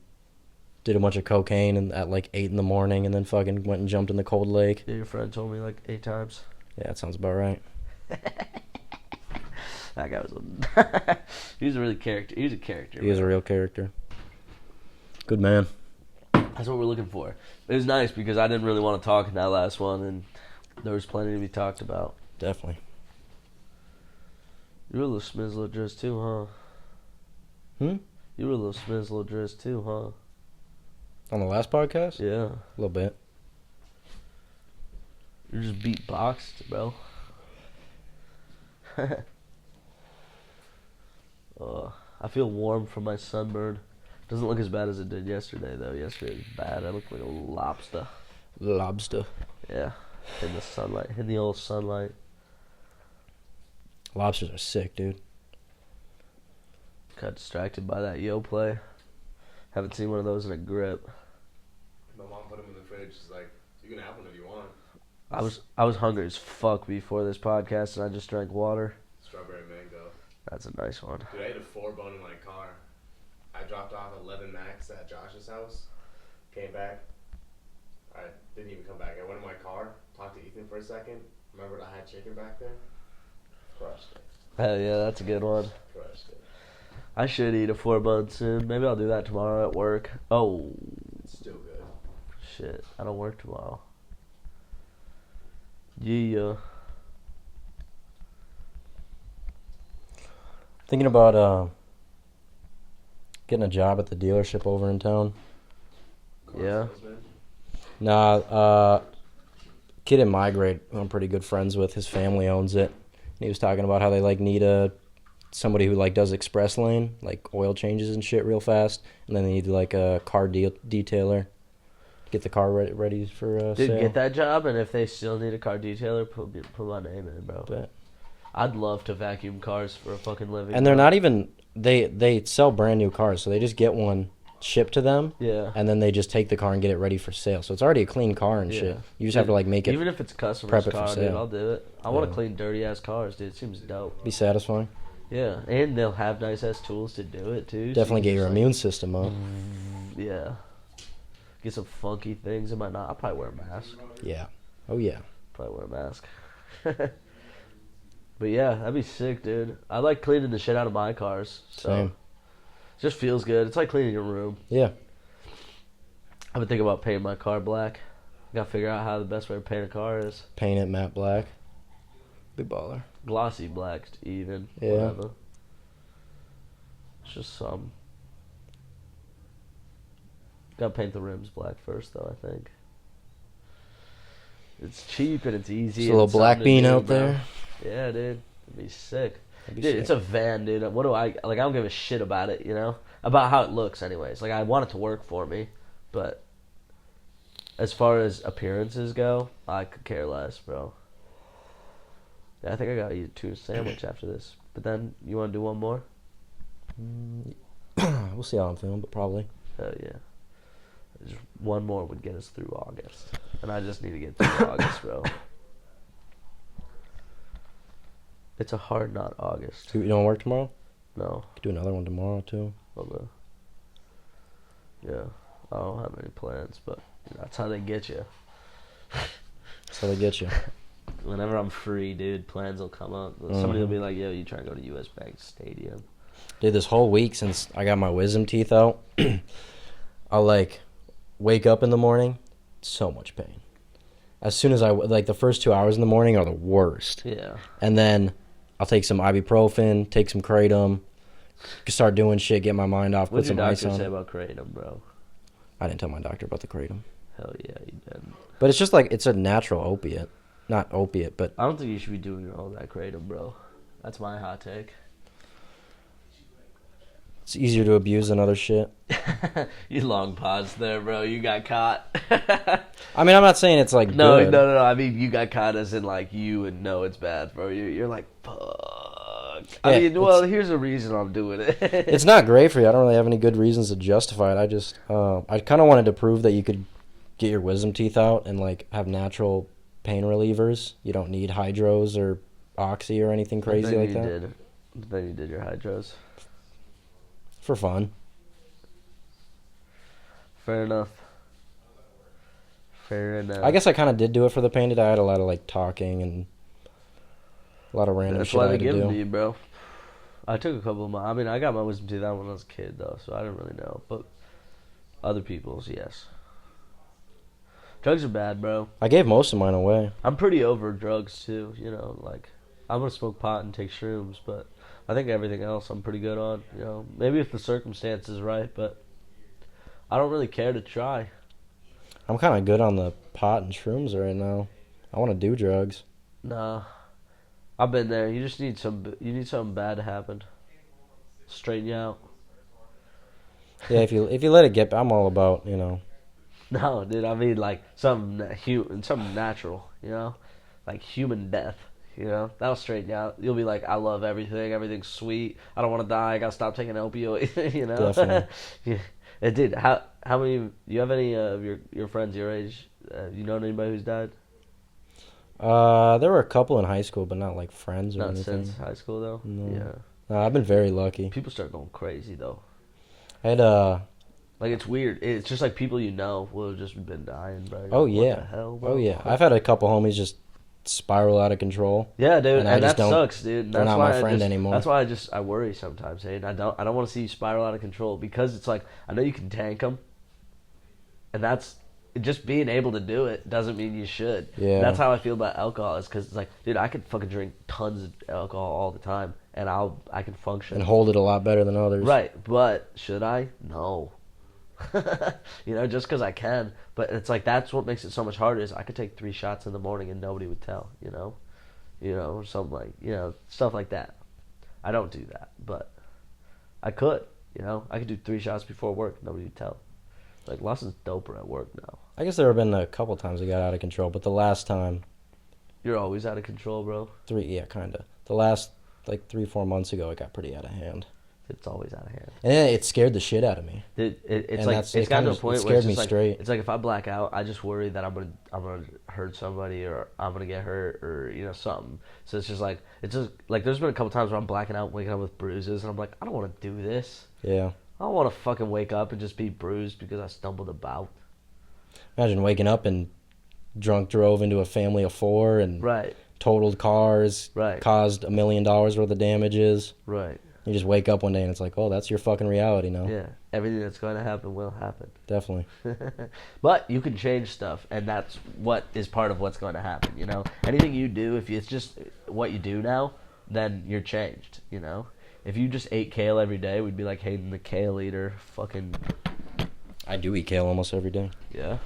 did a bunch of cocaine and at like 8 in the morning, and then fucking went and jumped in the cold lake. Yeah, your friend told me like 8 times. Yeah, that sounds about right. That guy was a he was a really character. He was a character. He is a real character. Good man. That's what we're looking for. It was nice because I didn't really want to talk in that last one, and there was plenty to be talked about. Definitely. You were a little smizzle dress too, huh? You were a little smizzle dress too, huh? On the last podcast? Yeah. A little bit. You're just beatboxed, bro. I feel warm from my sunburn. Doesn't look as bad as it did yesterday, though. Yesterday was bad. I looked like a lobster. Lobster. Yeah. In the sunlight. In the old sunlight. Lobsters are sick, dude. Got distracted by that yo play. Haven't seen one of those in a grip. My mom put them in the fridge. She's like, "You can have one if you want." I was hungry as fuck before this podcast, and I just drank water. Strawberry mango. That's a nice one. Dude, I ate a 4-bone in my car. I dropped off 11 Max at Josh's house. Came back. I didn't even come back. I went in my car, talked to Ethan for a second. Remembered I had chicken back there. Crushed it. Hell yeah, that's a good one. Crushed it. I should eat a 4-bun soon. Maybe I'll do that tomorrow at work. Oh, It's still good. shit. I don't work tomorrow. Yeah. Thinking about getting a job at the dealership over in town. Car Yeah. salesman. Nah, kid in my grade who I'm pretty good friends with, his family owns it. He was talking about how they like need somebody who like does express lane, like oil changes and shit real fast, and then they need like a car detailer, get the car ready for Dude, sale. get that job, and if they still need a car detailer, put my name in, bro. Bet. I'd love to vacuum cars for a fucking living. And they're bro. not even they sell brand new cars, so they just get one shipped to them, Yeah. and then they just take the car and get it ready for sale. So it's already a clean car and Yeah. shit. You just have to like make it Even if it's a customer's prep it for car, dude, sale. I'll do it. I want to Yeah. clean dirty ass cars, dude. It seems dope. be satisfying. Yeah, and they'll have nice ass tools to do it too. so Definitely you get can your just, immune system up. Yeah. Get some funky things in my not. I'll probably wear a mask. Yeah. Oh yeah. Probably wear a mask. But yeah, that'd be sick, dude. I like cleaning the shit out of my cars. So Same. it just feels good. It's like cleaning your room. Yeah. I've been thinking about painting my car black. Gotta figure out how the best way to paint a car is. Paint it matte black. Big baller. Glossy black, even. Yeah. Whatever. It's just some. Gotta paint the rims black first, though, I think. It's cheap and it's easy. Just a little and black something to bean do, out bro. there. Yeah, dude. It'd be sick. That'd be Dude, sick. it's a van, dude. What do I like? I don't give a shit about it, you know, about how it looks, anyways. Like, I want it to work for me, but as far as appearances go, I could care less, bro. Yeah, I think I gotta eat a tuna sandwich after this. But then, you want to do one more? We'll see how I'm feeling, but probably. Hell yeah. Just one more would get us through August, and I just need to get through August, bro. It's a hard not August. You don't work tomorrow? No. Could do another one tomorrow too. Okay. Yeah. I don't have any plans, but that's how they get you. That's how they get you. Whenever I'm free, dude, plans will come up. Somebody will be like, yo, you trying to go to US Bank Stadium. Dude, this whole week since I got my wisdom teeth out, I'll like wake up in the morning, so much pain. As soon as the first 2 hours in the morning are the worst. Yeah. And then I'll take some ibuprofen, take some kratom, start doing shit, get my mind off, What'd put your some ice doctor on. say about kratom, bro? I didn't tell my doctor about the kratom. Hell yeah, you did. But it's just like, it's a natural opiate. Not opiate, but I don't think you should be doing all that kratom, bro. That's my hot take. it's easier to abuse than other shit. You long pause there, bro. You got caught. I mean, I'm not saying it's like No. good. I mean, you got caught as in like you would know it's bad, bro. You're like, fuck. I Yeah, mean, well, here's a reason I'm doing it. It's not great for you. I don't really have any good reasons to justify it. I just, I kind of wanted to prove that you could get your wisdom teeth out and like have natural pain relievers. You don't need hydros or oxy or anything crazy like that. Then you did your hydros. For fun. Fair enough. I guess I kind of did do it for the pain today. I had a lot of like talking and a lot of random That's shit why I they had to give them do. to you, bro. I took a couple of my. I mean, I got my wisdom teeth out when I was a kid, though, so I didn't really know. But other people's, yes. Drugs are bad, bro. I gave most of mine away. I'm pretty over drugs too. You know, like I'm gonna smoke pot and take shrooms, but I think everything else I'm pretty good on. You know, maybe if the circumstance is right, but I don't really care to try. I'm kind of good on the pot and shrooms right now. I want to do drugs. Nah, I've been there. You just need You need something bad to happen. Straighten you out. Yeah, if you let it get, I'm all about, you know. No, dude. I mean, like something natural. You know, like human death. You know, that'll straighten you out. You'll be like, I love everything. Everything's sweet. I don't want to die. I gotta stop taking opioids. You know. Definitely. Yeah. Dude, how many? Do you have any of your friends your age? You know anybody who's died? There were a couple in high school, but not like friends or Not anything. since high school though. No. Yeah. I've been very lucky. People start going crazy though. I had Like it's weird. It's just like people you know will have just been dying, bro. You're oh like, yeah, what the hell, bro? oh yeah. I've had a couple homies just spiral out of control. Yeah, dude, And I and just that don't- sucks, dude. they're That's not why my friend anymore. That's why I worry sometimes, hey. And I don't want to see you spiral out of control because it's like I know you can tank them, and that's just being able to do it doesn't mean you should. Yeah. That's how I feel about alcohol. Is because it's like, dude, I could fucking drink tons of alcohol all the time, and I can function. And hold it a lot better than others. Right, but should I? No. You know, just because I can. But it's like that's what makes it so much harder. Is I could take 3 shots in the morning and nobody would tell. You know, or something like stuff like that. I don't do that, but I could. You know, I could do 3 shots before work. Nobody would tell. Like Lawson's doper at work now. I guess there have been a couple times it got out of control, but the last time, You're always out of control, bro. kinda. The last like 3-4 months ago, it got pretty out of hand, It's always out of hand. and then it scared the shit out of me. It's And like that's- it's it gotten to a kinda- point it where it's scared me just like straight. it's like if I black out, I just worry that I'm gonna hurt somebody or I'm gonna get hurt or something. So it's just like there's been a couple times where I'm blacking out, waking up with bruises, and I'm like, I don't want to do this. Yeah. I don't want to fucking wake up and just be bruised because I stumbled about. Imagine waking up and drunk drove into a family of 4 and Right, totaled cars, Right. caused $1 million worth of damages. right. You just wake up one day and it's like, oh, that's your fucking reality now. Yeah, everything that's going to happen will happen. Definitely. But you can change stuff, and that's what is part of what's going to happen. You know, anything you do, if it's just what you do now, then you're changed. You know, if you just ate kale every day, we'd be like Hayden the kale eater. Fucking I do eat kale almost every day. yeah,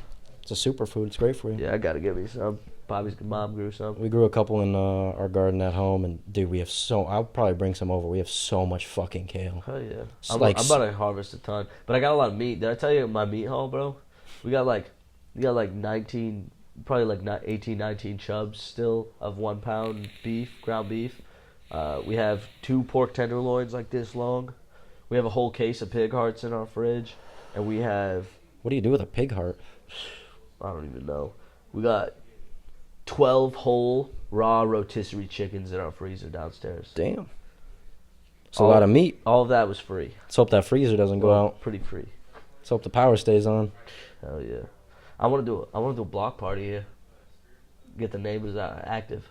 It's a superfood. It's great for you. yeah. I gotta give me some. Bobby's mom grew some. We grew a couple in our garden at home, and dude, we have so. I'll probably bring some over. We have so much fucking kale. Hell yeah. It's I'm like about to harvest a ton. But I got a lot of meat. Did I tell you my meat haul, bro? We got like 19, probably like 18, 19 chubs still of 1 pound beef, ground beef. We have 2 pork tenderloins like this long. We have a whole case of pig hearts in our fridge. And we have, What do you do with a pig heart? I don't even know. We got 12 whole raw rotisserie chickens in our freezer downstairs. Damn. It's a lot of meat. All of that was free. Let's hope that freezer doesn't go out. Pretty free. Let's hope the power stays on. Hell yeah. I want to do a block party here. Get the neighbors out active.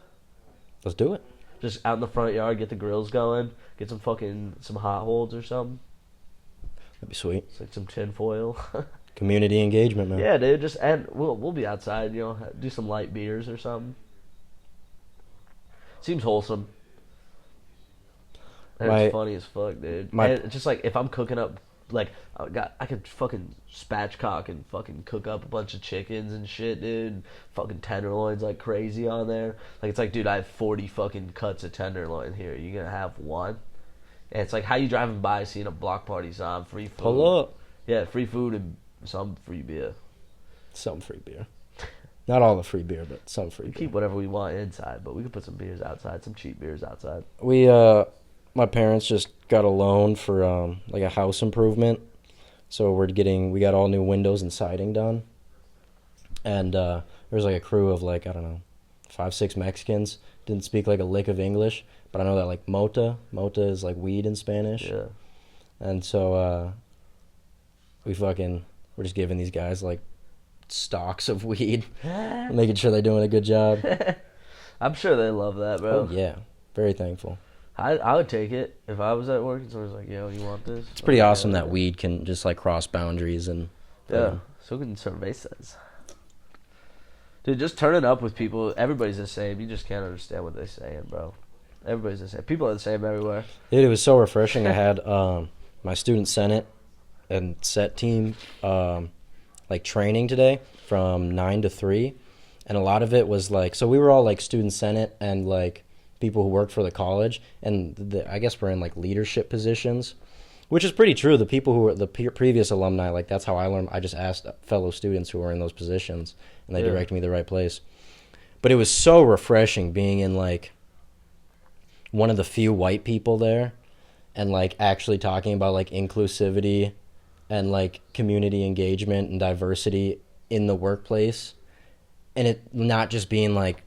Let's do it. Just out in the front yard, get the grills going, get some hot holds or something. That'd be sweet. It's like some tin foil. Community engagement, man. Yeah, dude. And we'll be outside. Do some light beers or something. Seems wholesome. And it's funny as fuck, dude. And it's just like if I'm cooking up, like I could fucking spatchcock and fucking cook up a bunch of chickens and shit, dude. And fucking tenderloins like crazy on there. Like it's like, dude, I have 40 fucking cuts of tenderloin here. You gonna have one? And it's like, how you driving by seeing a block party sign, free food? Pull up. Yeah, free food and some free beer. Some free beer. Not all the free beer, but some free We beer. keep whatever we want inside, but we could put some beers outside, some cheap beers outside. My parents just got a loan for like a house improvement, so we got all new windows and siding done, and there was like a crew of like, I don't know, 5-6 Mexicans. Didn't speak like a lick of English, but I know that like mota is like weed in Spanish. Yeah. And so we're just giving these guys like stalks of weed, making sure they're doing a good job. I'm sure they love that, bro. Oh yeah, very thankful. I would take it if I was at work and someone was like, "Yo, you want this?" It's pretty awesome that weed can just like cross boundaries and Yeah, so can cervezas. Dude, just turning up with people. Everybody's the same. You just can't understand what they're saying, bro. Everybody's the same. People are the same everywhere. Dude, it was so refreshing. I had my student senate and set team like training today from 9 to 3, and a lot of it was like, so we were all like student senate and like people who worked for the college, and I guess we're in like leadership positions, which is pretty true. The people who were the previous alumni, like that's how I learned. I just asked fellow students who were in those positions, and they directed me the right place. But it was so refreshing being in like one of the few white people there, and like actually talking about like inclusivity and like community engagement and diversity in the workplace, and it not just being like,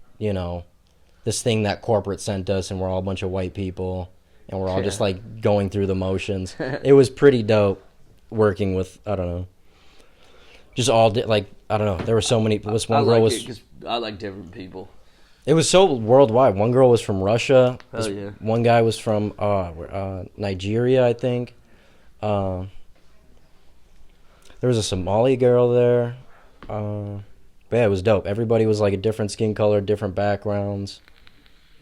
this thing that corporate sent us and we're all a bunch of white people and we're all just like going through the motions. It was pretty dope working with, I don't know, just all like, I don't know, there were so many. This one girl was, I like different people. it was so worldwide. One girl was from Russia. Hell yeah. One guy was from Nigeria, I think. There was a Somali girl there. But yeah, it was dope. Everybody was like a different skin color, different backgrounds.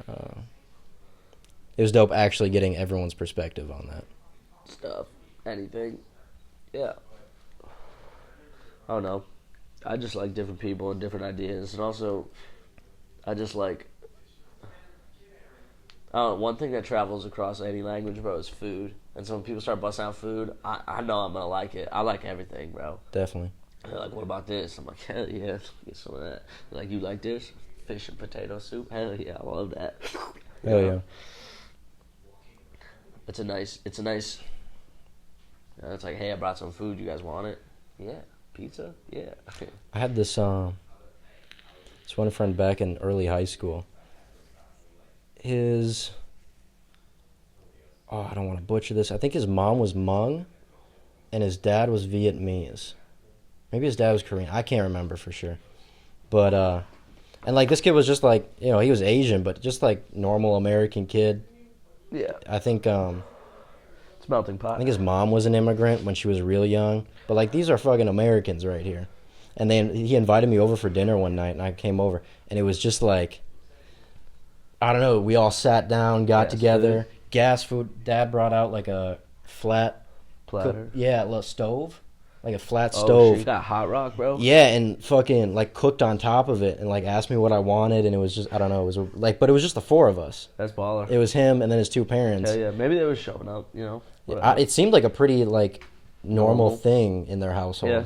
It was dope actually getting everyone's perspective on that. Stuff. Anything. Yeah. I don't know. I just like different people and different ideas. And also, I just like... one thing that travels across any language, bro, is food. And so when people start busting out food, I know I'm going to like it. I like everything, bro. Definitely. They're like, what about this? I'm like, hell yeah, get some of that. They're like, you like this? Fish and potato soup? Hell yeah, I love that. Hell yeah. It's a nice, it's like, hey, I brought some food, you guys want it? Yeah. Pizza? Yeah. I had this one friend back in early high school. I don't want to butcher this. I think his mom was Hmong and his dad was Vietnamese. Maybe his dad was Korean. I can't remember for sure. But, and like this kid was just like, he was Asian, but just like normal American kid. Yeah. I think, It's melting pot. I think his mom was an immigrant when she was real young. But like these are fucking Americans right here. And then he invited me over for dinner one night and I came over and it was just like, I don't know, we all sat down, got together. Gas food. Dad brought out like a flat platter. a little stove. like a flat Oh, stove. shit, you got hot rock, bro? Yeah, and fucking like cooked on top of it, and like asked me what I wanted, and it was just I don't know, it was like, but it was just the four of us. That's baller. It was him and then his two parents. Yeah, maybe they were showing up, you know. It seemed like a pretty like normal thing in their household. Yeah.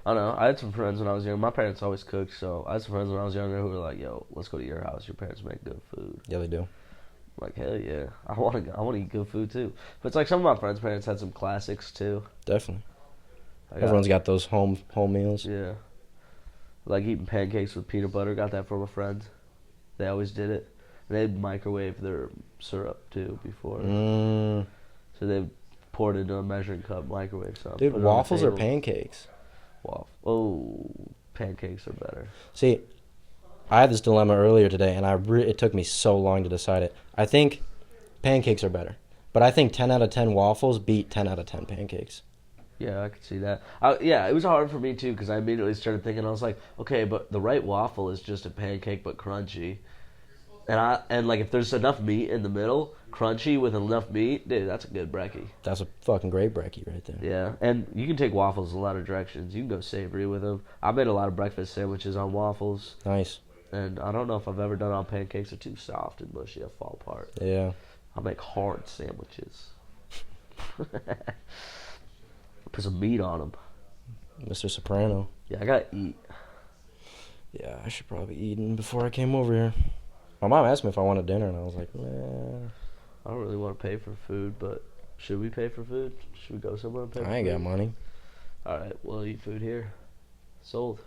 I don't know. I had some friends when I was young. My parents always cooked, so I had some friends when I was younger who were like, "Yo, let's go to your house. Your parents make good food." Yeah, they do. I'm like, hell yeah, I want to eat good food too. But it's like some of my friends' parents had some classics too. Definitely. Everyone's got those home meals. Yeah. Like eating pancakes with peanut butter. Got that from a friend. They always did it. And they'd microwave their syrup too before. So they poured it into a measuring cup, microwave something. Dude, waffles or pancakes? Oh, pancakes are better. See, I had this dilemma earlier today, and it took me so long to decide it. I think pancakes are better, but I think 10 out of 10 waffles beat 10 out of 10 pancakes. Yeah, I could see that. Yeah, it was hard for me too because I immediately started thinking. I was like, okay, but the right waffle is just a pancake but crunchy, and like if there's enough meat in the middle, crunchy with enough meat, dude, that's a good brekkie. That's a fucking great brekkie right there. Yeah, and you can take waffles a lot of directions. You can go savory with them. I made a lot of breakfast sandwiches on waffles. Nice. And I don't know if I've ever done it on pancakes. They're too soft and mushy. They'll fall apart. Yeah. I'll make hard sandwiches. Put some meat on them. Mr. Soprano. Yeah, I gotta eat. Yeah, I should probably be eating before I came over here. My mom asked me if I wanted dinner, and I was like, nah. I don't really want to pay for food, but should we pay for food? Should we go somewhere and pay for food? I ain't got money. Alright, we'll eat food here. Sold.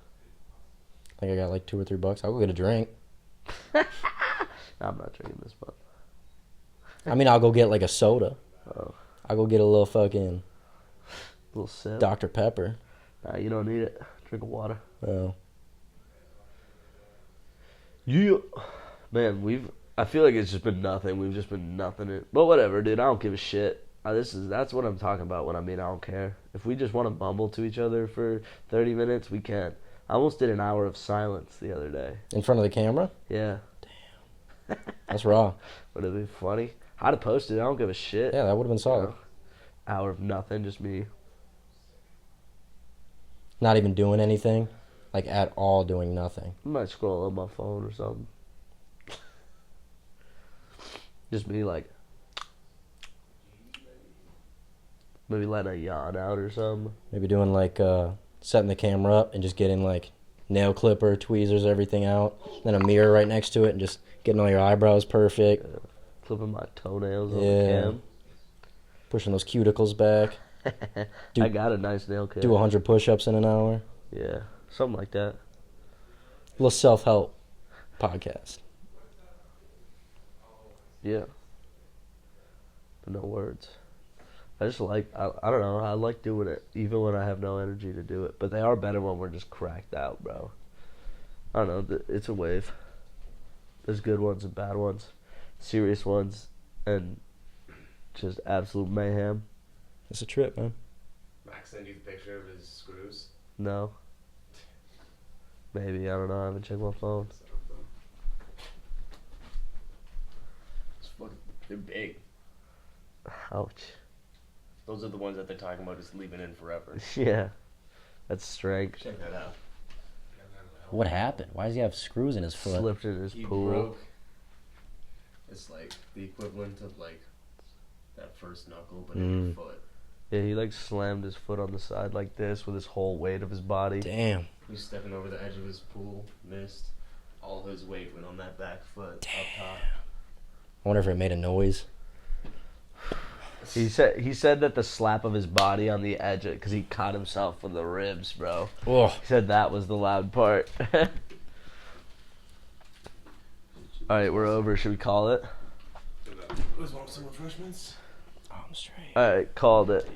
I think I got like $2 or $3. I'll go get a drink. No, I'm not drinking this month. I mean, I'll go get like a soda. Oh. I'll go get a little fucking Little sip. Dr. Pepper. Nah, you don't need it. Drink water. Oh. Yeah. Man, I feel like it's just been nothing. We've just been nothing it. But whatever, dude. I don't give a shit. That's what I'm talking about when I mean I don't care. If we just want to mumble to each other for 30 minutes, we can. I almost did an hour of silence the other day. In front of the camera? Yeah. Damn. That's raw. Would it be funny? I'd have posted it. I don't give a shit. Yeah, that would have been solid. Hour of nothing, just me. Not even doing anything. Like, at all doing nothing. I might scroll on my phone or something. Just me, like, maybe letting a yawn out or something. Maybe doing, like, setting the camera up and just getting, like, nail clipper, tweezers, everything out. Then a mirror right next to it and just getting all your eyebrows perfect. Clipping my toenails on the cam. Pushing those cuticles back. I got a nice nail kit. Do 100 push-ups in an hour. Yeah, something like that. A little self-help podcast. Yeah. But no words. I just like, I don't know, I like doing it, even when I have no energy to do it. But they are better when we're just cracked out, bro. I don't know, it's a wave. There's good ones and bad ones. Serious ones, and just absolute mayhem. It's a trip, man. Max sent you the picture of his screws. No. Maybe, I don't know, I haven't checked my phone. They're big. Ouch. Those are the ones that they're talking about just leaving in forever. Yeah. That's strength. Check that out. What happened? Why does he have screws in his foot? Slipped in his He pool. broke. It's like the equivalent of like that first knuckle, but in your foot. Yeah, he like slammed his foot on the side like this with his whole weight of his body. Damn. He was stepping over the edge of his pool, missed. All his weight went on that back foot up top. I wonder if it made a noise. He said that the slap of his body on the edge, because he caught himself with the ribs, bro. Oh. He said that was the loud part. Alright, we're over. Should we call it? Was want some refreshments? Oh, I'm straight. Alright, called it.